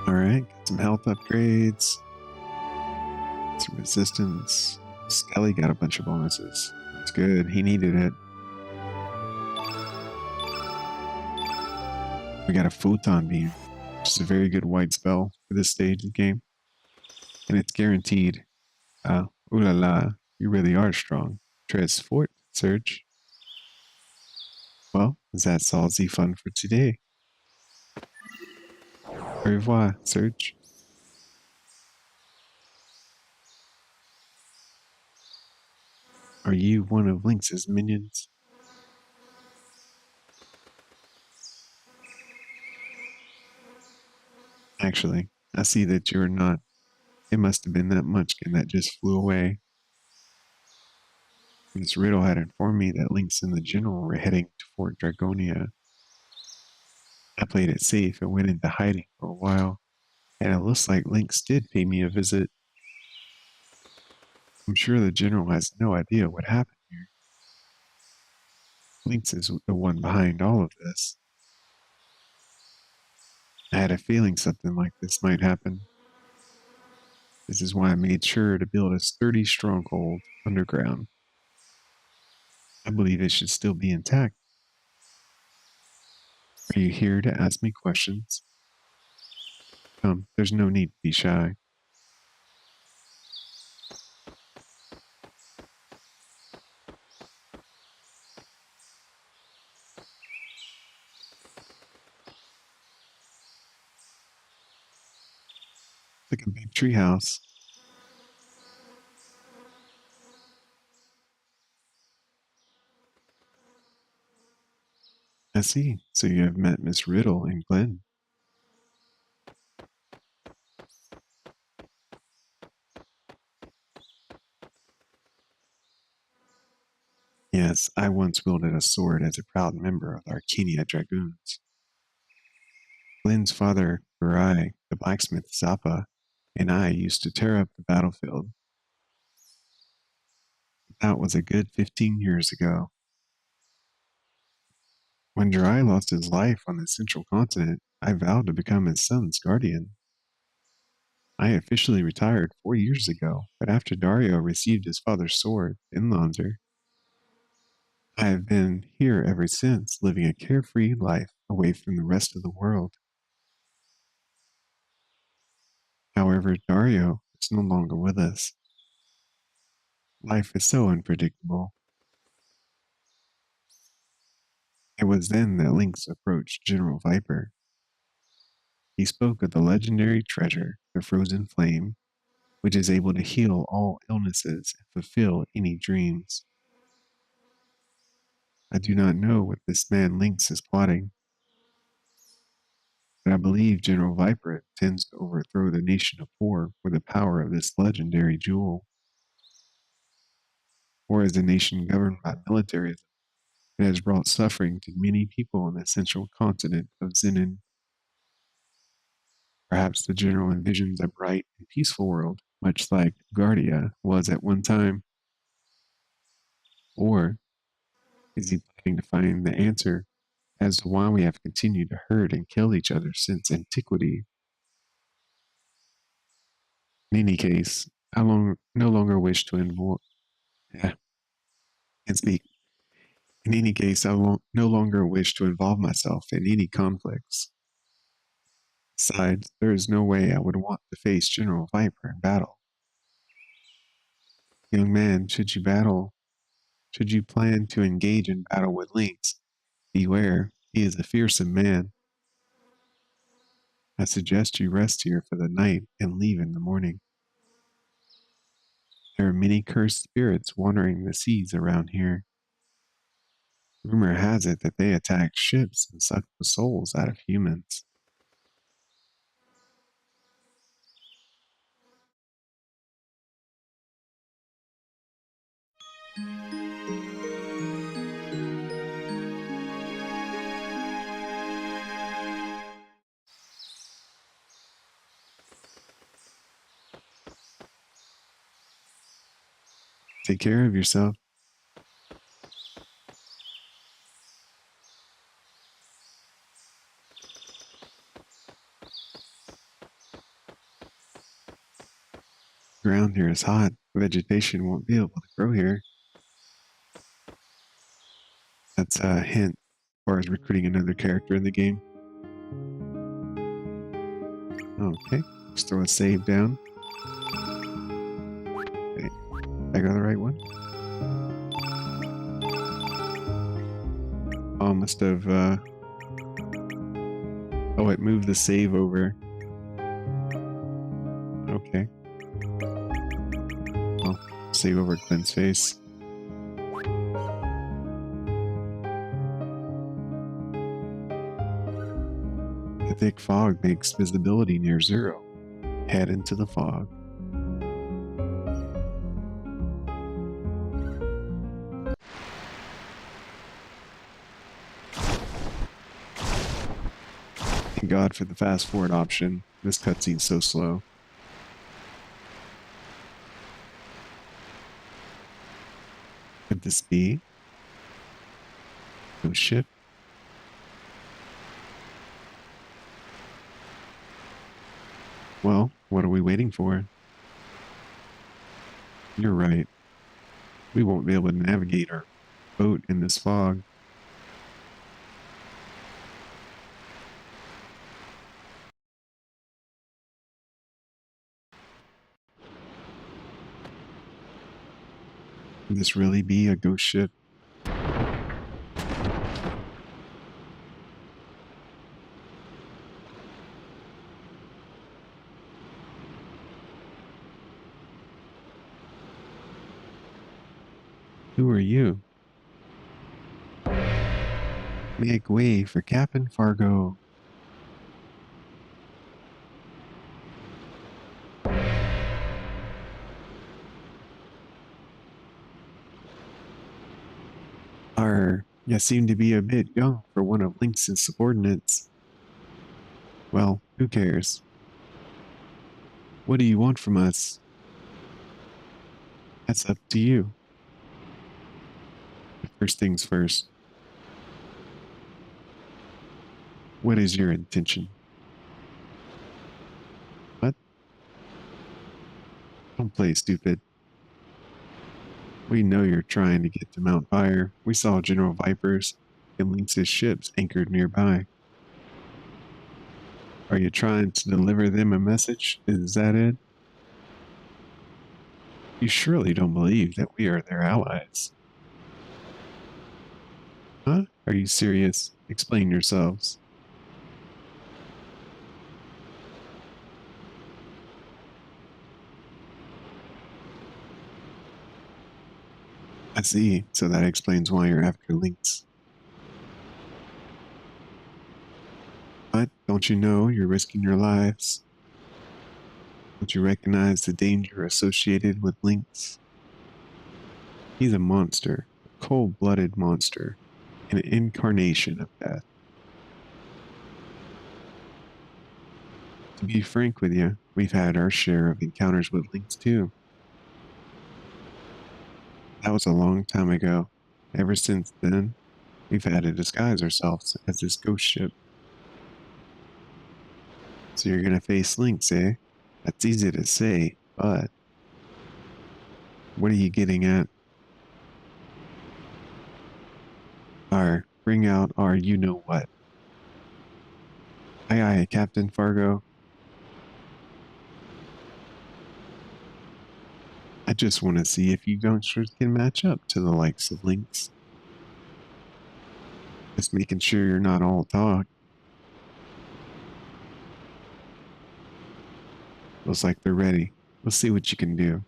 Alright, got some health upgrades. Some resistance. Skelly got a bunch of bonuses. It's good, he needed it. We got a Photon Beam, which is a very good white spell for this stage of the game. And it's guaranteed. Ooh la la, you really are strong. Tres Fort, Surge. Well, that's all the fun for today. Au revoir, Surge. Are you one of Lynx's minions? Actually, I see that you're not. It must have been that munchkin that just flew away. Miss Riddle had informed me that Lynx and the General were heading to Fort Dragonia. I played it safe and went into hiding for a while, and it looks like Lynx did pay me a visit. I'm sure the General has no idea what happened here. Lynx is the one behind all of this. I had a feeling something like this might happen. This is why I made sure to build a sturdy stronghold underground. I believe it should still be intact. Are you here to ask me questions? Come, there's no need to be shy. Like a big tree house. I see. So you have met Miss Riddle and Glenn. Yes, I once wielded a sword as a proud member of the Arcania Dragoons. Glenn's father, Barai, the blacksmith Zappa, and I used to tear up the battlefield. That was a good 15 years ago. When Jirai lost his life on the central continent, I vowed to become his son's guardian. I officially retired 4 years ago, but after Dario received his father's sword, Inlanzer, I have been here ever since, living a carefree life away from the rest of the world. However, Dario is no longer with us. Life is so unpredictable. It was then that Lynx approached General Viper. He spoke of the legendary treasure, the Frozen Flame, which is able to heal all illnesses and fulfill any dreams. I do not know what this man Lynx is plotting, but I believe General Viper intends to overthrow the nation of Four with the power of this legendary jewel. Four is a nation governed by militarism. It has brought suffering to many people on the central continent of Zenin. Perhaps the general envisions a bright and peaceful world, much like Guardia was at one time. Or is he planning to find the answer as to why we have continued to hurt and kill each other since antiquity. In any case, no longer wish to involve. Yeah, can't speak. In any case, no longer wish to involve myself in any conflicts. Besides, there is no way I would want to face General Viper in battle. Young man, should you plan to engage in battle with Lynx, beware, he is a fearsome man. I suggest you rest here for the night and leave in the morning. There are many cursed spirits wandering the seas around here. Rumor has it that they attack ships and suck the souls out of humans. Take care of yourself. Ground here is hot. Vegetation won't be able to grow here. That's a hint as far as recruiting another character in the game. Okay, let's throw a save down. Okay, I got the right one. Oh, must have, oh, it moved the save over. Okay. Well, save over Glenn's face. The thick fog makes visibility near zero. Head into the fog. Thank God for the fast forward option. This cutscene's so slow. Could this be? No ship? Well, what are we waiting for? You're right. We won't be able to navigate our boat in this fog. Could this really be a ghost ship? Who are you? Make way for Captain Fargo. You seem to be a bit young for one of Lynx's subordinates. Well, who cares? What do you want from us? That's up to you. First things first. What is your intention? What? Don't play stupid. We know you're trying to get to Mount Fire. We saw General Vipers and Lynx's ships anchored nearby. Are you trying to deliver them a message? Is that it? You surely don't believe that we are their allies. Huh? Are you serious? Explain yourselves. I see, so that explains why you're after Lynx. But don't you know you're risking your lives? Don't you recognize the danger associated with Lynx? He's a monster, a cold-blooded monster, an incarnation of death. To be frank with you, we've had our share of encounters with Lynx too. That was a long time ago. Ever since then, we've had to disguise ourselves as this ghost ship. So you're gonna face Lynx, eh? That's easy to say, but what are you getting at? Bring out our you-know-what. Aye aye, Captain Fargo. I just want to see if you youngsters can match up to the likes of Lynx. Just making sure you're not all talk. Looks like they're ready. Let's see what you can do.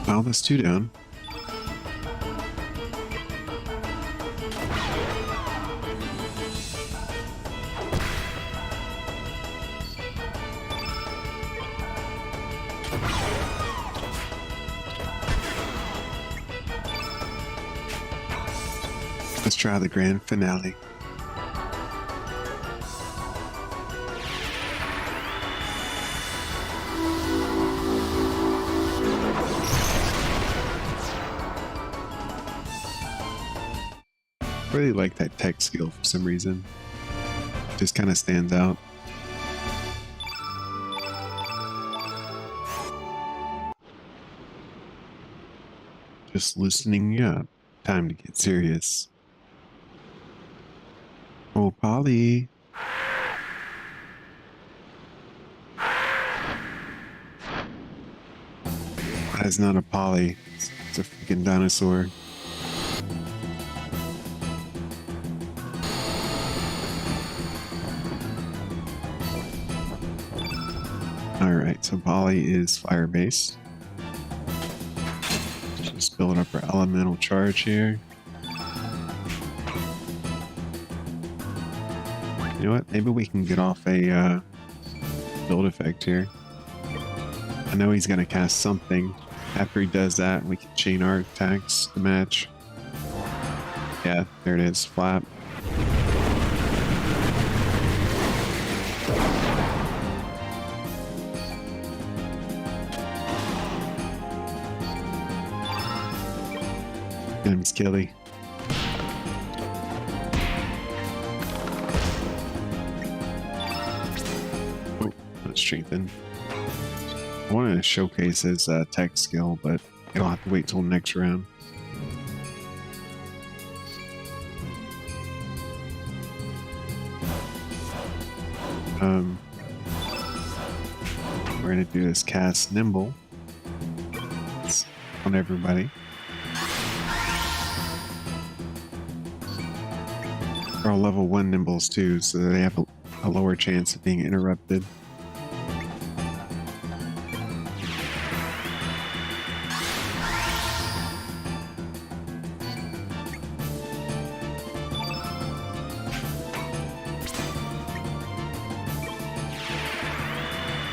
Wow, that's 2 down. Let's try the grand finale. Really like that tech skill for some reason. Just kind of stands out. Just loosening you up. Time to get serious. Oh, Polly. That is not a Polly. It's a freaking dinosaur. Alright, so Polly is fire based. Just build up our elemental charge here. You know what? Maybe we can get off a build effect here. I know he's going to cast something. After he does that, we can chain our attacks to match. Yeah, there it is. Flap. Get him, Skilly. Oh, not strengthened. I wanted to showcase his tech skill, but you'll have to wait till next round. We're gonna do this cast Nimble. It's on everybody. They're all level 1 Nimbles too, so they have a lower chance of being interrupted.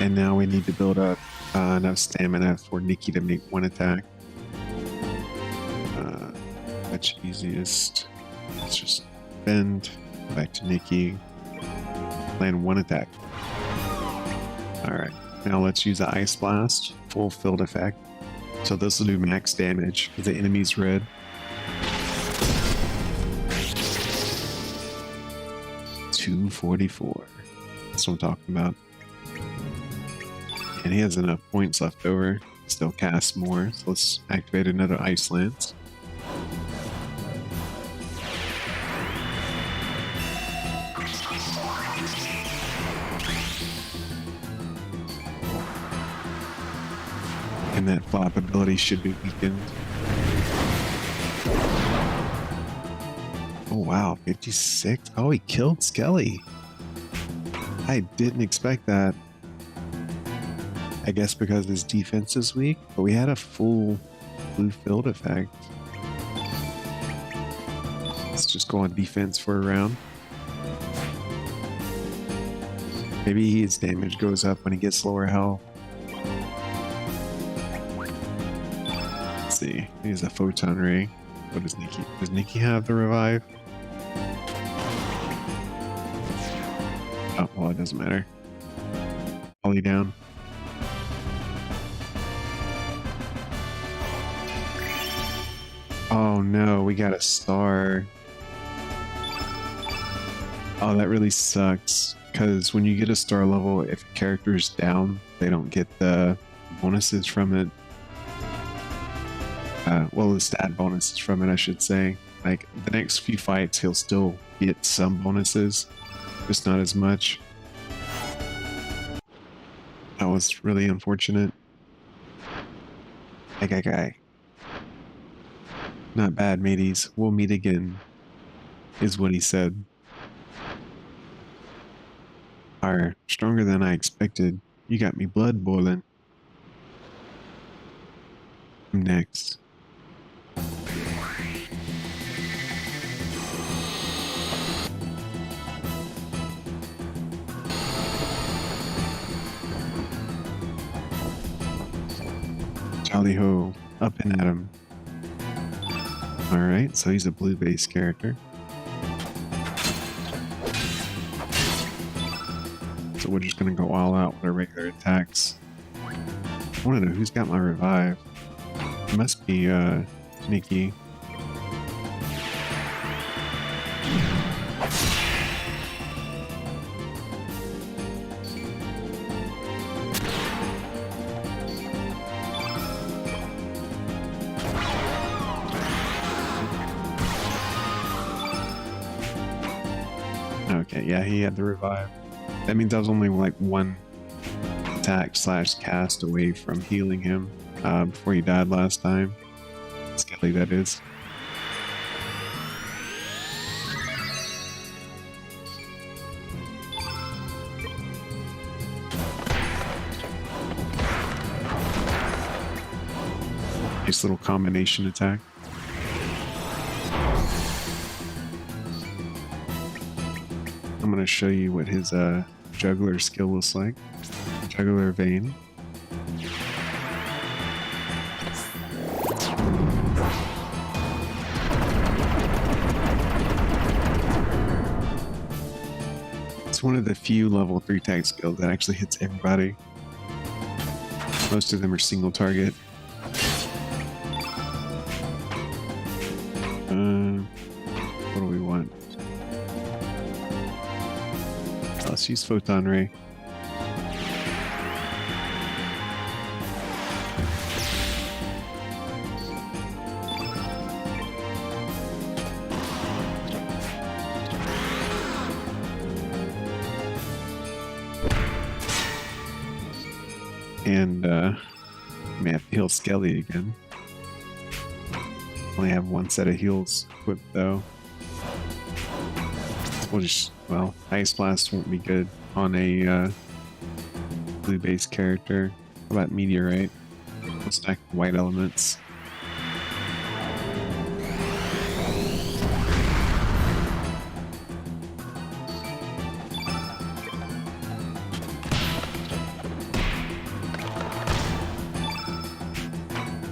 And now we need to build up enough stamina for Nikki to make one attack. Much easiest. Let's just bend back to Nikki. Land one attack. Alright, now let's use the Ice Blast, full field effect. So this will do max damage if the enemy's red. $244. That's what I'm talking about. And he has enough points left over. Still cast more. So let's activate another Ice Lance. And that flop ability should be weakened. wow, 56. Oh, he killed Skelly. I didn't expect that. I guess because his defense is weak, but we had a full blue field effect. Let's just go on defense for a round. Maybe his damage goes up when he gets lower health. Let's see. He has a photon ray. What does Nikki? Does Nikki have the revive? Oh, well, it doesn't matter. Ollie down. Oh no, we got a star. Oh, that really sucks. Because when you get a star level, if a character is down, they don't get the bonuses from it. Well, the stat bonuses from it, I should say. Like, the next few fights, he'll still get some bonuses, just not as much. That was really unfortunate. Guy. Not bad, mateys. We'll meet again, is what he said. Are stronger than I expected. You got me blood boiling. Next. Jolly ho, up and at him. Alright, so he's a blue base character. So we're just gonna go all out with our regular attacks. I wanna know who's got my revive. It must be Nikki. Okay, yeah, he had the revive. That means I was only like one attack / cast away from healing him before he died last time. Skelly, that is. Nice little combination attack. I'm going to show you what his juggler skill looks like. Juggler vein. It's one of the few level 3 tag skills that actually hits everybody. Most of them are single target. What do we want? Let's use Photon Ray. And may have to heal Skelly again. Only have one set of heals equipped though. We'll just, well, Ice Blast won't be good on a blue base character. How about Meteorite? We'll stack white elements.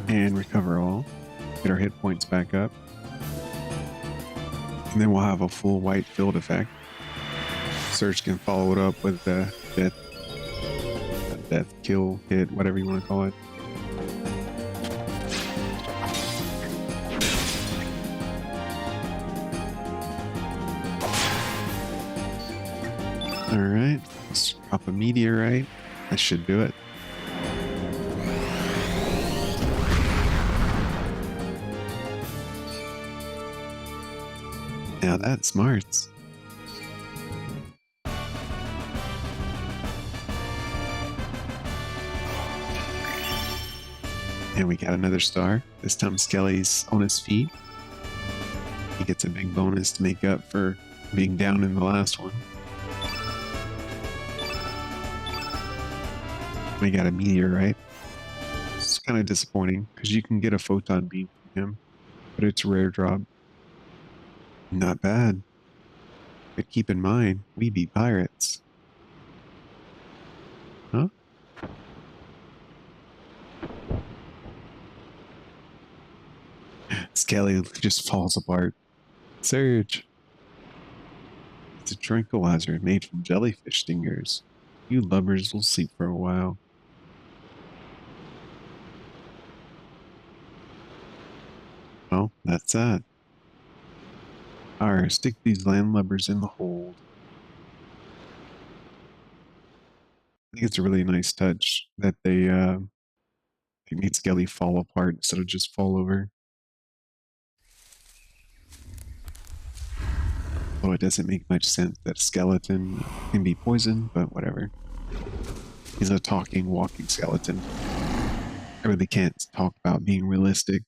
And recover all. Get our hit points back up. And then we'll have a full white field effect. Surge can follow it up with the death kill hit, whatever you want to call it. Alright, let's drop a meteorite. That should do it. Now that's smarts. And we got another star. This time Skelly's on his feet. He gets a big bonus to make up for being down in the last one. We got a meteorite. It's kind of disappointing because you can get a photon beam from him, but it's a rare drop. Not bad. But keep in mind, we be pirates. Huh? Skelly just falls apart. Surge. It's a tranquilizer made from jellyfish stingers. You lubbers will sleep for a while. Well, that's that. Alright, stick these landlubbers in the hold. I think it's a really nice touch that they made Skelly fall apart instead of just fall over. Though it doesn't make much sense that a skeleton can be poisoned, but whatever. He's a talking, walking skeleton. I really can't talk about being realistic.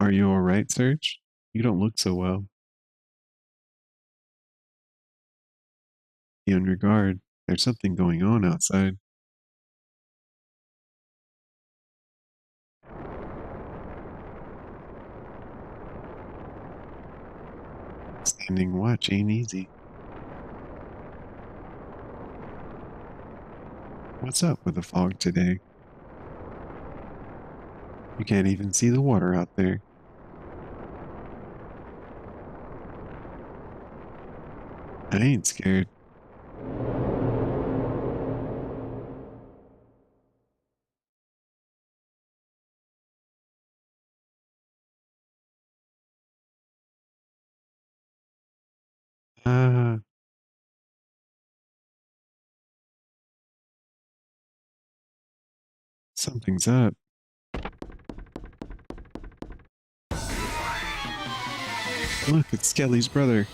Are you alright, Serge? You don't look so well. Be on your guard. There's something going on outside. Standing watch ain't easy. What's up with the fog today? You can't even see the water out there. I ain't scared. Ah, something's up. Look, it's Skelly's brother.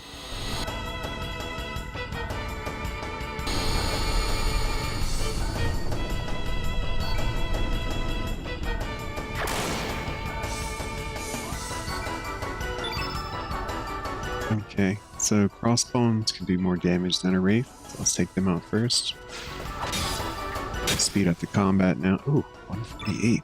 Okay, so crossbones can do more damage than a wraith. So let's take them out first. Speed up the combat now. Ooh, 148.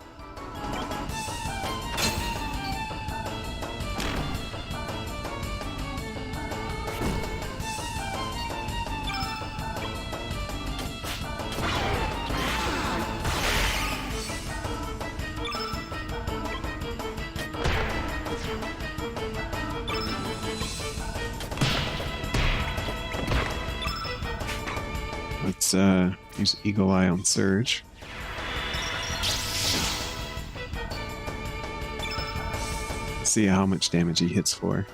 Let's use Eagle Eye on Surge. See how much damage he hits for.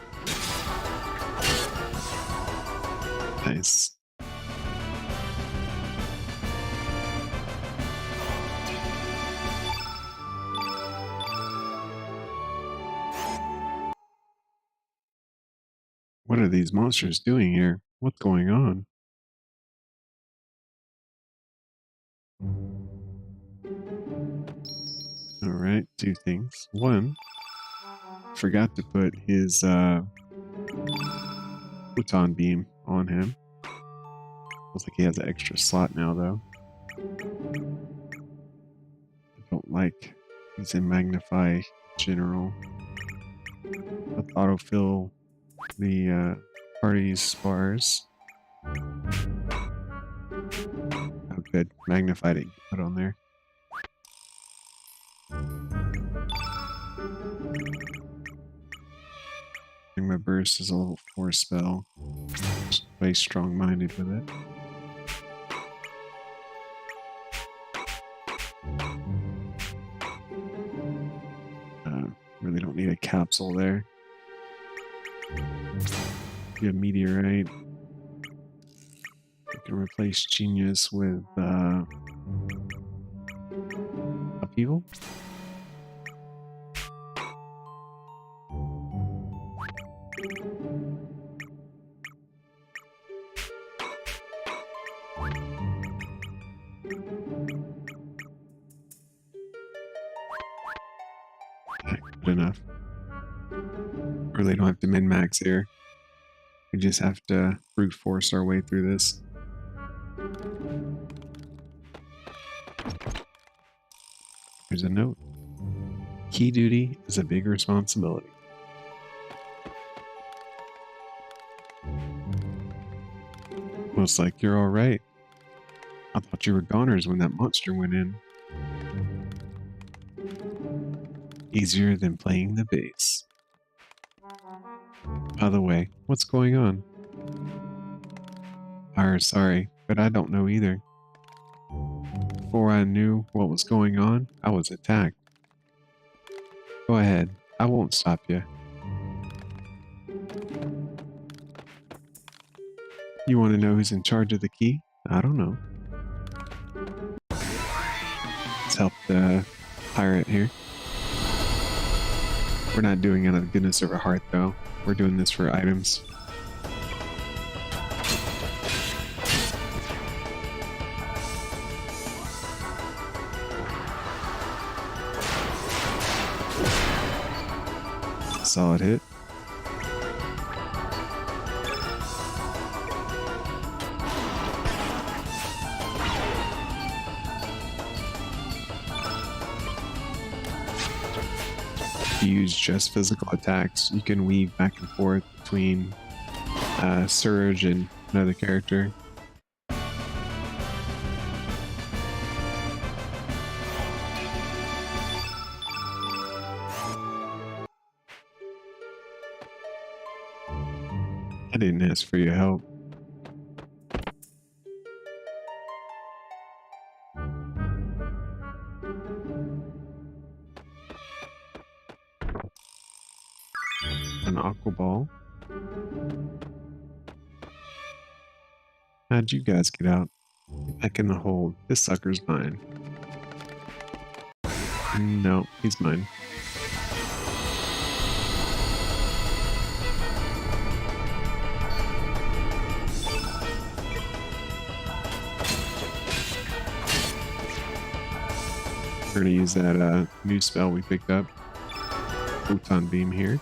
Nice. What are these monsters doing here? What's going on? Alright, two things. One, forgot to put his photon beam on him. Looks like he has an extra slot now, though. I don't like using Magnify General. Let's autofill the party's bars. Oh, good. Magnified it. Put on there. My burst is a level 4 spell. Just way strong-minded with it. Really don't need a capsule there. Get a meteorite. You can replace Genius with Upheaval. enough. Really don't have to min-max here. We just have to brute force our way through this. There's a note. Key duty is a big responsibility. Looks like you're alright. I thought you were goners when that monster went in. Easier than playing the bass. By the way, what's going on? Sorry, but I don't know either. Before I knew what was going on, I was attacked. Go ahead, I won't stop you. You want to know who's in charge of the key? I don't know. Let's help the pirate here. We're not doing it out of the goodness of our heart, though. We're doing this for items. Solid hit. If you use just physical attacks, you can weave back and forth between Surge and another character. I didn't ask for your help. An aqua ball. How'd you guys get out? Get back in the hold. This sucker's mine. No, he's mine. We're gonna use that new spell we picked up. Photon beam here.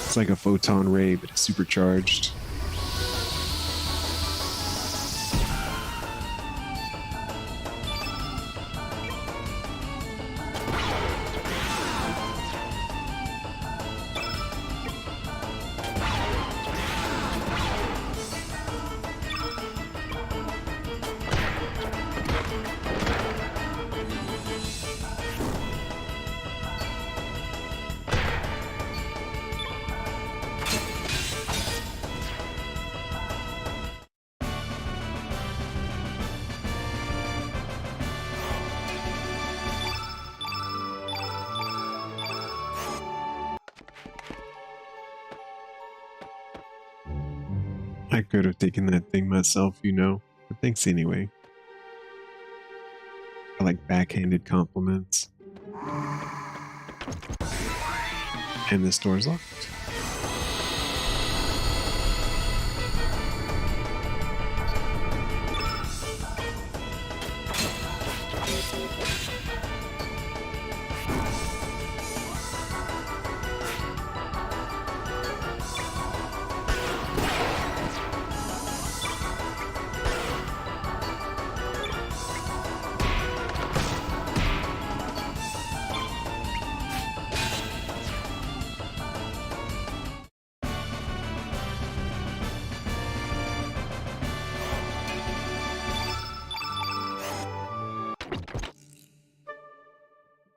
It's like a photon ray, but it's supercharged. I could have taken that thing myself, you know, but thanks anyway. I like backhanded compliments. And this door's locked.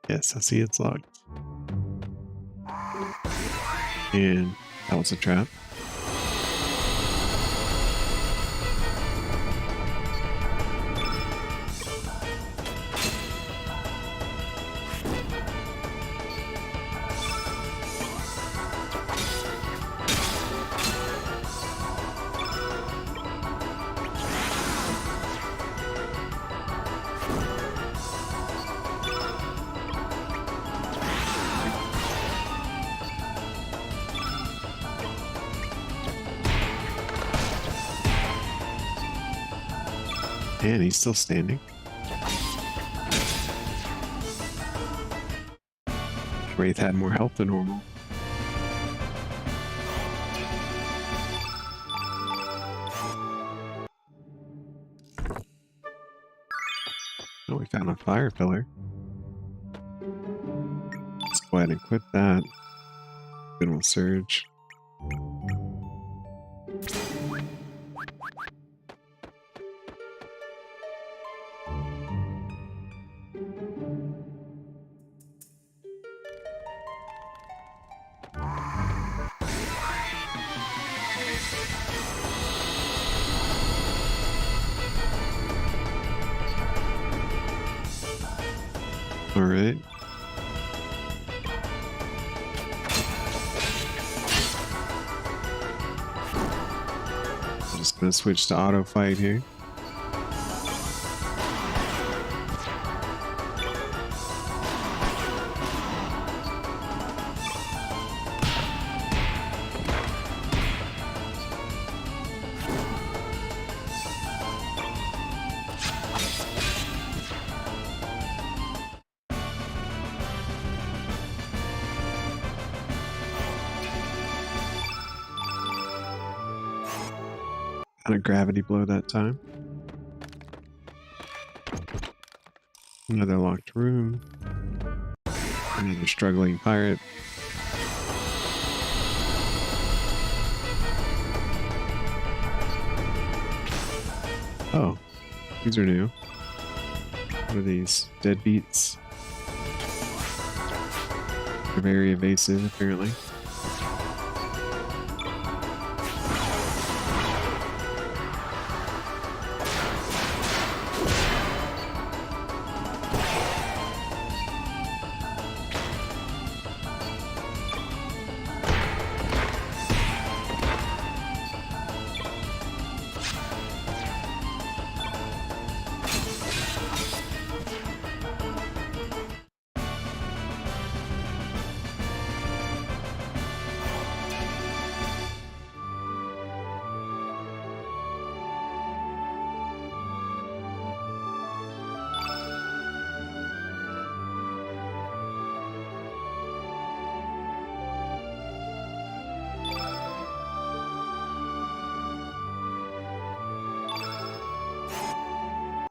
Yes, I see it's locked. And that was a trap. And he's still standing. Wraith had more health than normal. Oh, we found a fire pillar. Let's go ahead and quit that. Then we'll surge. All right. I'm just gonna switch to auto fight here. Kind of gravity blow that time. Another locked room. Another struggling pirate. Oh, these are new. What are these? Deadbeats. They're very evasive, apparently.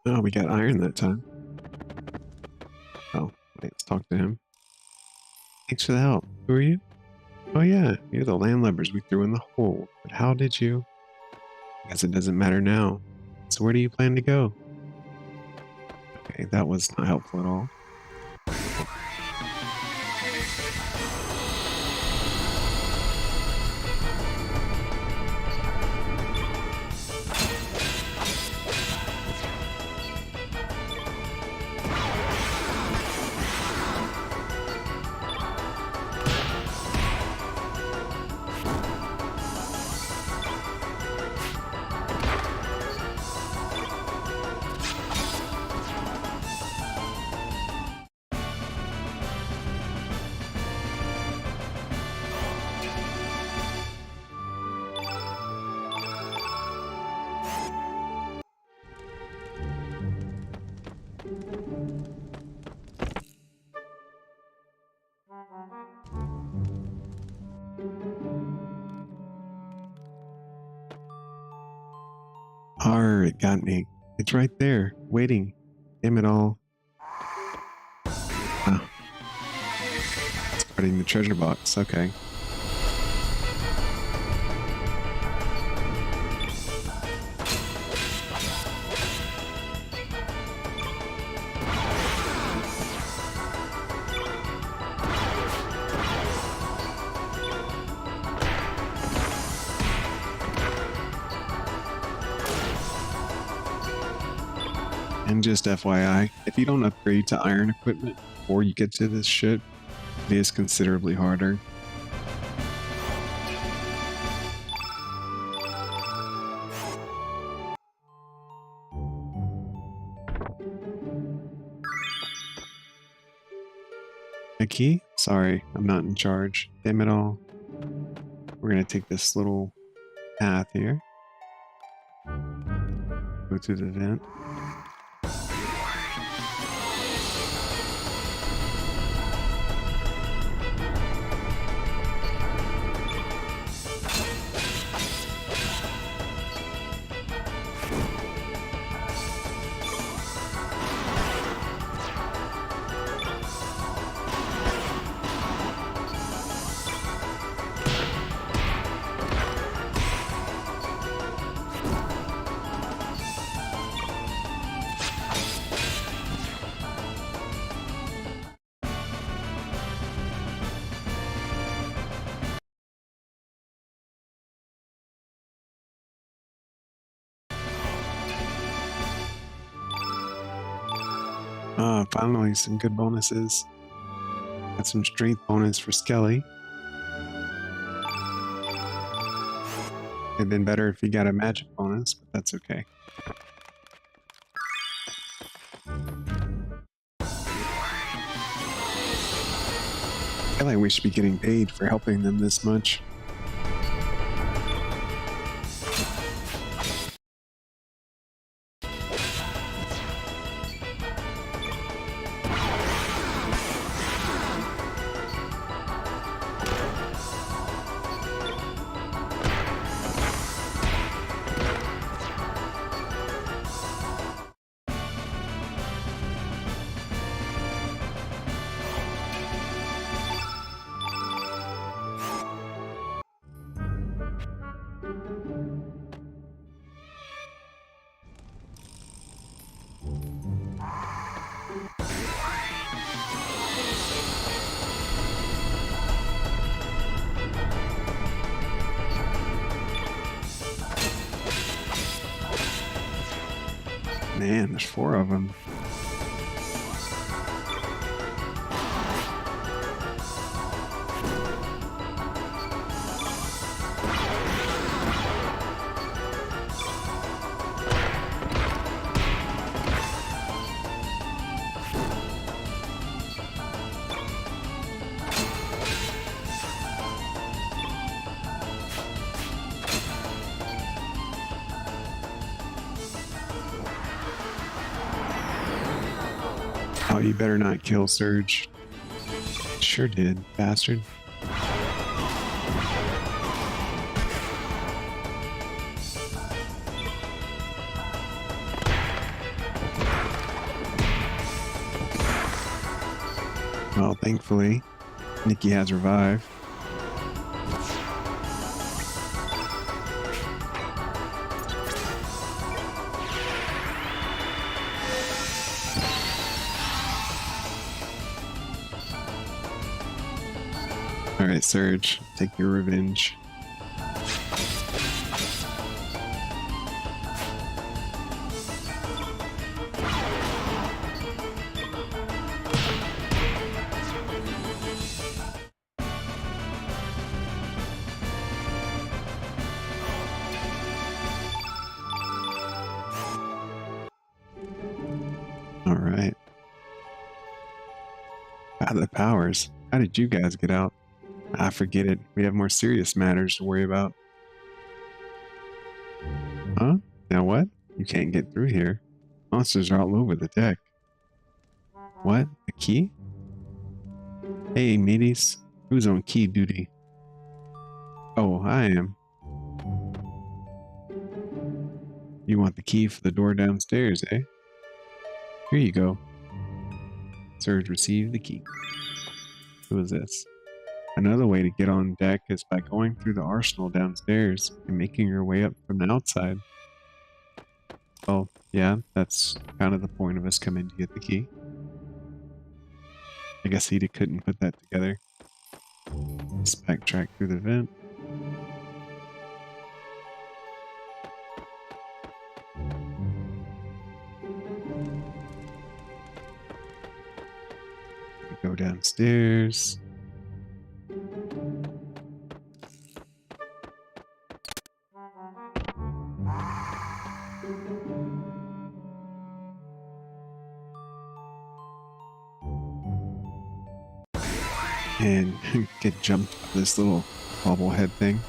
Oh, we got iron that time. Oh, wait, let's talk to him. Thanks for the help. Who are you? Oh yeah, you're the landlubbers we threw in the hole. But how did you? I guess it doesn't matter now. So where do you plan to go? Okay, that was not helpful at all. Arr, it got me. It's right there, waiting. Damn it all. Oh. It's guarding the treasure box, okay. And just FYI, if you don't upgrade to iron equipment before you get to this shit, it is considerably harder. A key? Sorry, I'm not in charge. Damn it all. We're gonna take this little path here. Go through the vent. Ah, finally some good bonuses. Got some strength bonus for Skelly. It'd been better if he got a magic bonus, but that's okay. I feel like we should be getting paid for helping them this much. Man, there's 4 of them. Oh, you better not kill Surge. Sure did, bastard. Well, thankfully, Nikki has Revive. Alright, Surge, take your revenge. Alright. Wow, the powers. How did you guys get out? Ah, forget it. We have more serious matters to worry about. Huh? Now what? You can't get through here. Monsters are all over the deck. What? A key? Hey, mateys. Who's on key duty? Oh, I am. You want the key for the door downstairs, eh? Here you go. Surge received the key. Who is this? Another way to get on deck is by going through the arsenal downstairs and making your way up from the outside. Well, yeah, that's kind of the point of us coming to get the key. I guess he couldn't put that together. Let's backtrack through the vent. We go downstairs. And get jumped by this little bobblehead thing.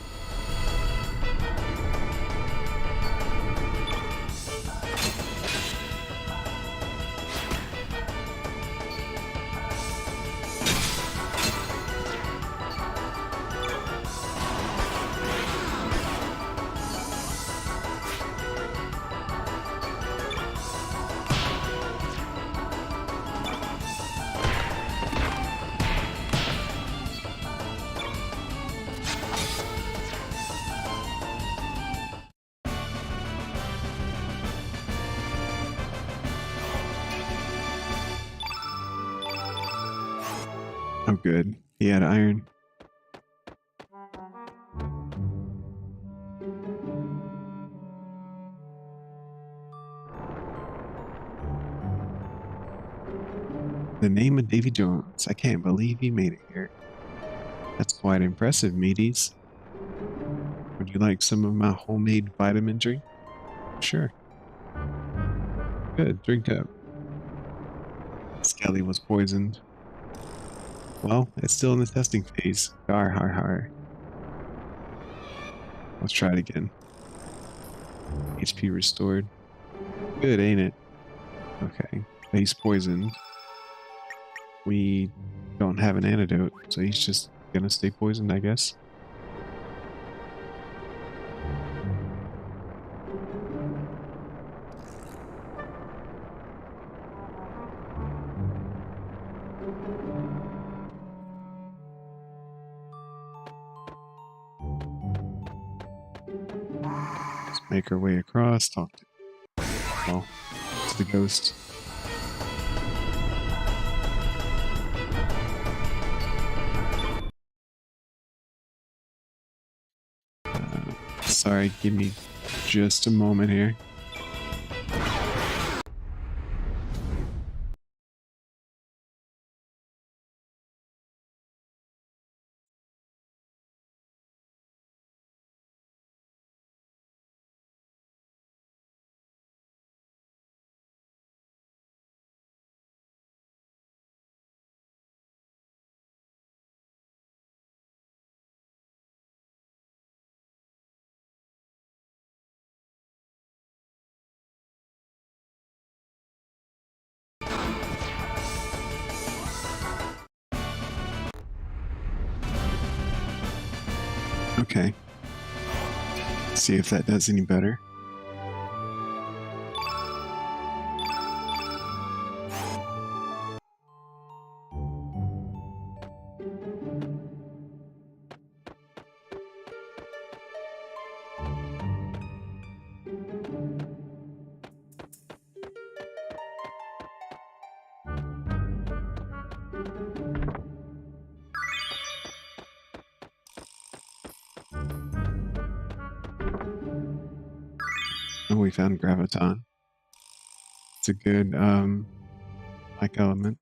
Oh, good. He had iron. The name of Davy Jones. I can't believe he made it here. That's quite impressive, mateys. Would you like some of my homemade vitamin drink? Sure. Good, drink up. Skelly was poisoned. Well, it's still in the testing phase. Har har har. Let's try it again. HP restored. Good, ain't it? Okay. He's poisoned. We don't have an antidote, so he's just gonna stay poisoned, I guess. Let's make our way across, talk to, well, to the ghost. Sorry, give me just a moment here. Okay. See if that does any better. Oh, we found graviton. It's a good, like element.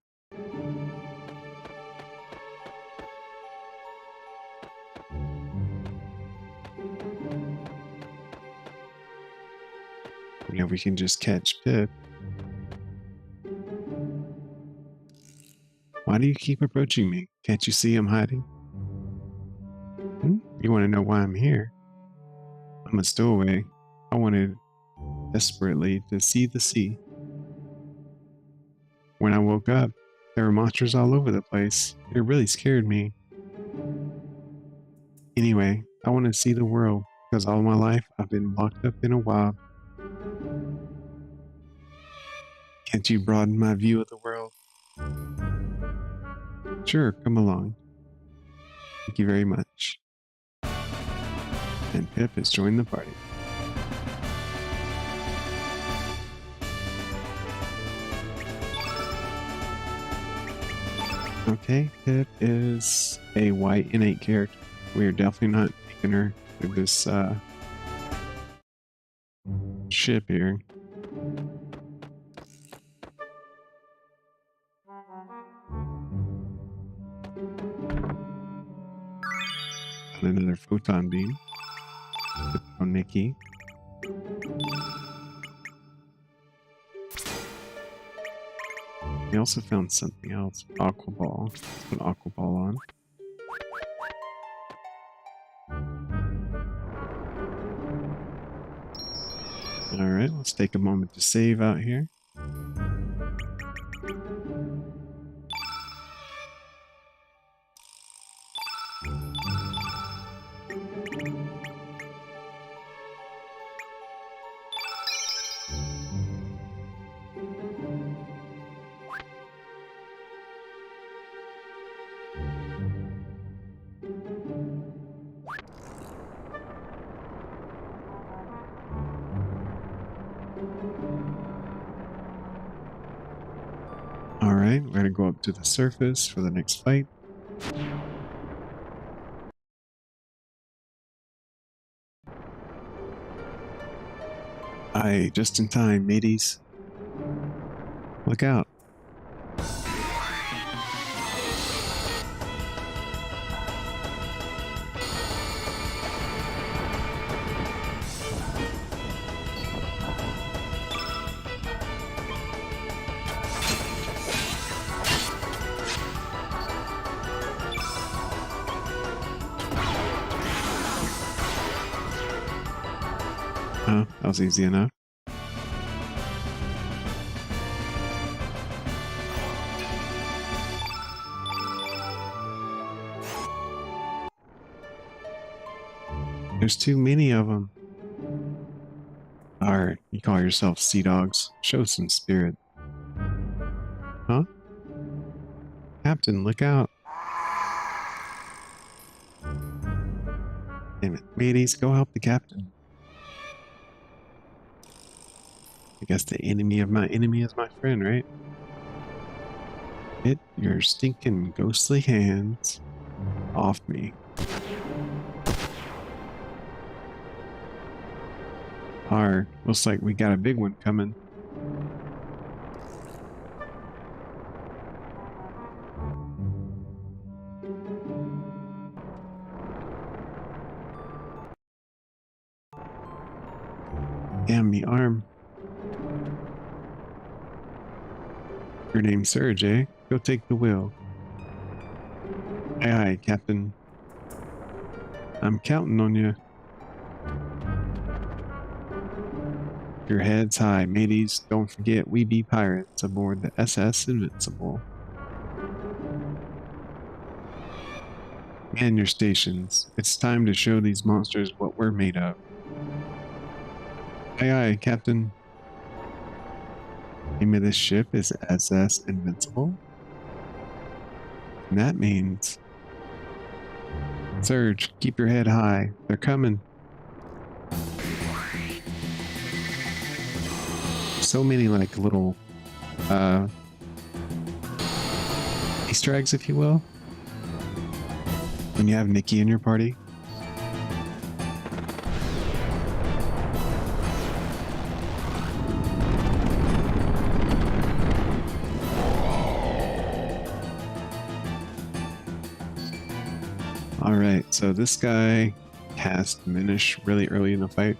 Yeah, we can just catch Pip. Why do you keep approaching me? Can't you see I'm hiding? You want to know why I'm here? I'm a stowaway. I wanted desperately to see the sea. When I woke up, there were monsters all over the place. It really scared me. Anyway, I want to see the world because all my life I've been locked up in a wob. Can't you broaden my view of the world? Sure, come along. Thank you very much. And Pip has joined the party. Okay, Pip is a white innate character. We are definitely not taking her to this ship here. Got another photon beam. Oh, Nikki. We also found something else. Aqua ball. Let's put aqua ball on. Alright, let's take a moment to save out here. Alright, we're going to go up to the surface for the next fight. Aye, just in time, mateys. Look out. Oh, that was easy enough. There's too many of them. Alright, you call yourself sea dogs. Show some spirit. Huh? Captain, look out. Damn it. Mateys, go help the captain. I guess the enemy of my enemy is my friend, right? Get your stinking ghostly hands off me. Looks like we got a big one coming. Damn me arm. Your name's Serge, eh? Go take the wheel. Aye, aye, Captain. I'm counting on you. Your heads high, mateys. Don't forget we be pirates aboard the SS Invincible. Man your stations. It's time to show these monsters what we're made of. Aye, aye, Captain. Name of this ship is SS Invincible. And that means... Surge, keep your head high. They're coming. So many like little Easter eggs, if you will, when you have Nikki in your party. Alright, so this guy cast Diminish really early in the fight.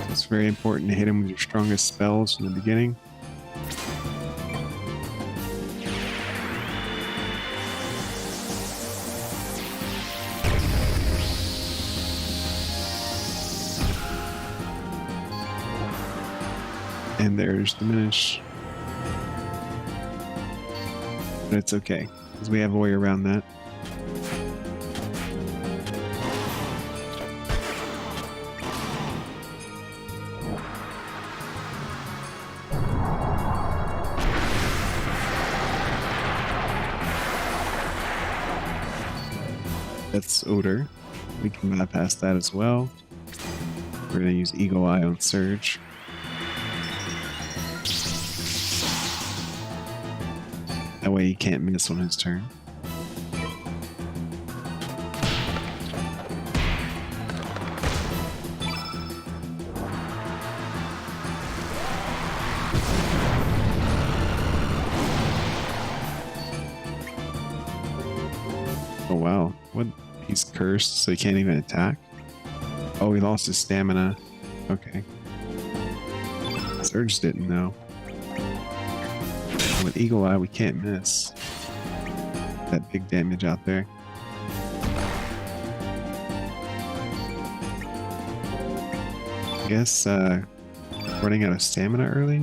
It's very important to hit him with your strongest spells in the beginning. And there's Diminish. But it's okay, because we have a way around that. That's Odor. We can bypass that as well. We're going to use Eagle Eye on Surge. That way he can't miss on his turn. Oh wow, what? He's cursed, so he can't even attack? Oh, he lost his stamina. Okay. Surge didn't know. With Eagle Eye, we can't miss that big damage out there. I guess running out of stamina early?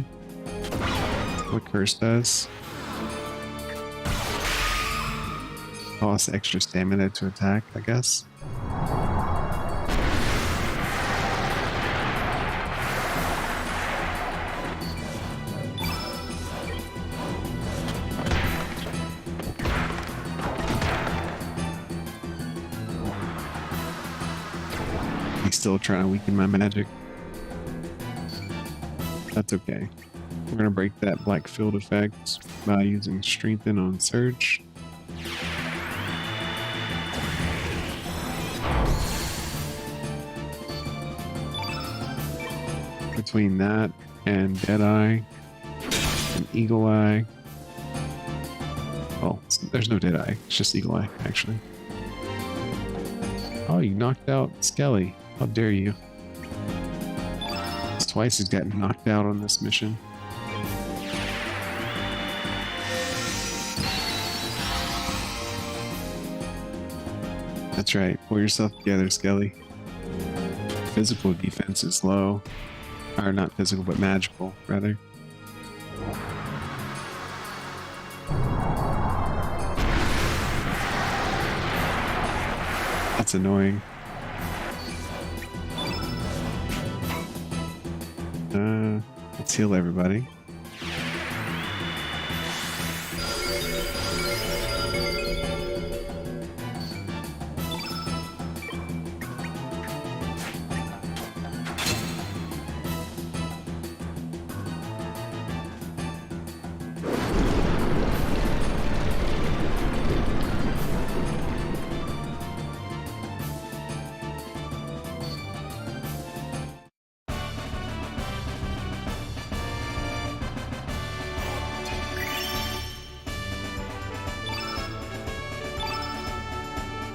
What Curse does? Costs extra stamina to attack, I guess. He's still trying to weaken my magic. That's okay. We're gonna break that black field effect by using Strengthen on Surge. Between that and Deadeye and Eagle Eye. Well, there's no Deadeye, it's just Eagle Eye, actually. Oh, you knocked out Skelly. How dare you? It's twice he's gotten knocked out on this mission. That's right, pull yourself together, Skelly. physical defense is low. Or not physical, but magical, rather. That's annoying. Let's heal everybody.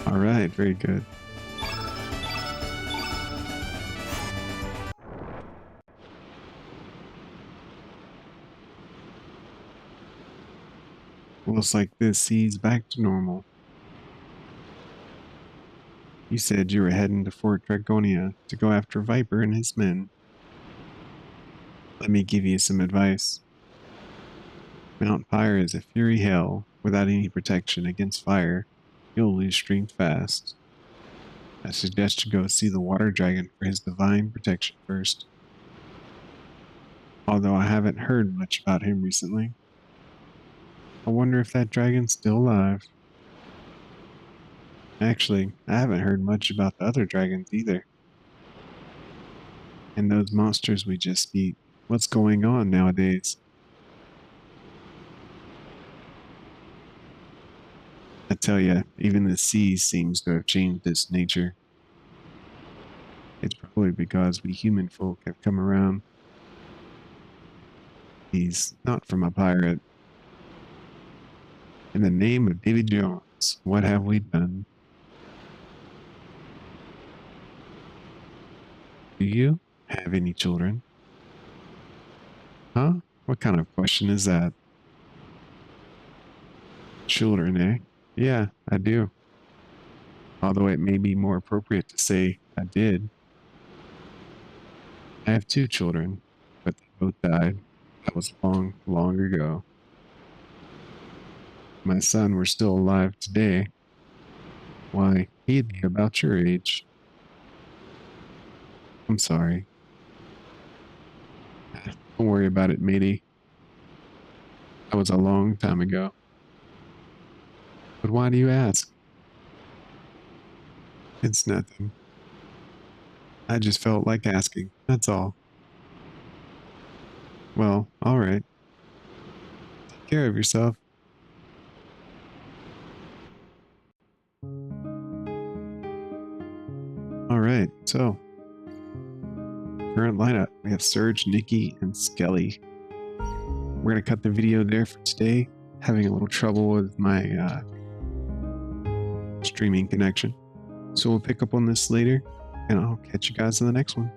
All right, very good. Looks like this sea's back to normal. You said you were heading to Fort Dragonia to go after Viper and his men. Let me give you some advice. Mount Pyre is a fury hell. Without any protection against fire, you'll lose strength fast. I suggest you go see the water dragon for his divine protection first. Although I haven't heard much about him recently. I wonder if that dragon's still alive. Actually, I haven't heard much about the other dragons either. And those monsters we just beat. What's going on nowadays? I tell ya, even the sea seems to have changed its nature. It's probably because we human folk have come around. He's not from a pirate. In the name of Davy Jones, what have we done? Do you have any children? Huh? What kind of question is that? Children, eh? Yeah, I do. Although it may be more appropriate to say I did. I have 2 children, but they both died. That was long, long ago. My son were still alive today. Why, he'd be about your age. I'm sorry. Don't worry about it, matey. That was a long time ago. But why do you ask? It's nothing. I just felt like asking, that's all. Well, alright. Take care of yourself. Alright, so current lineup, we have Surge, Nikki, and Skelly. We're gonna cut the video there for today. Having a little trouble with my streaming connection. So we'll pick up on this later, and I'll catch you guys in the next one.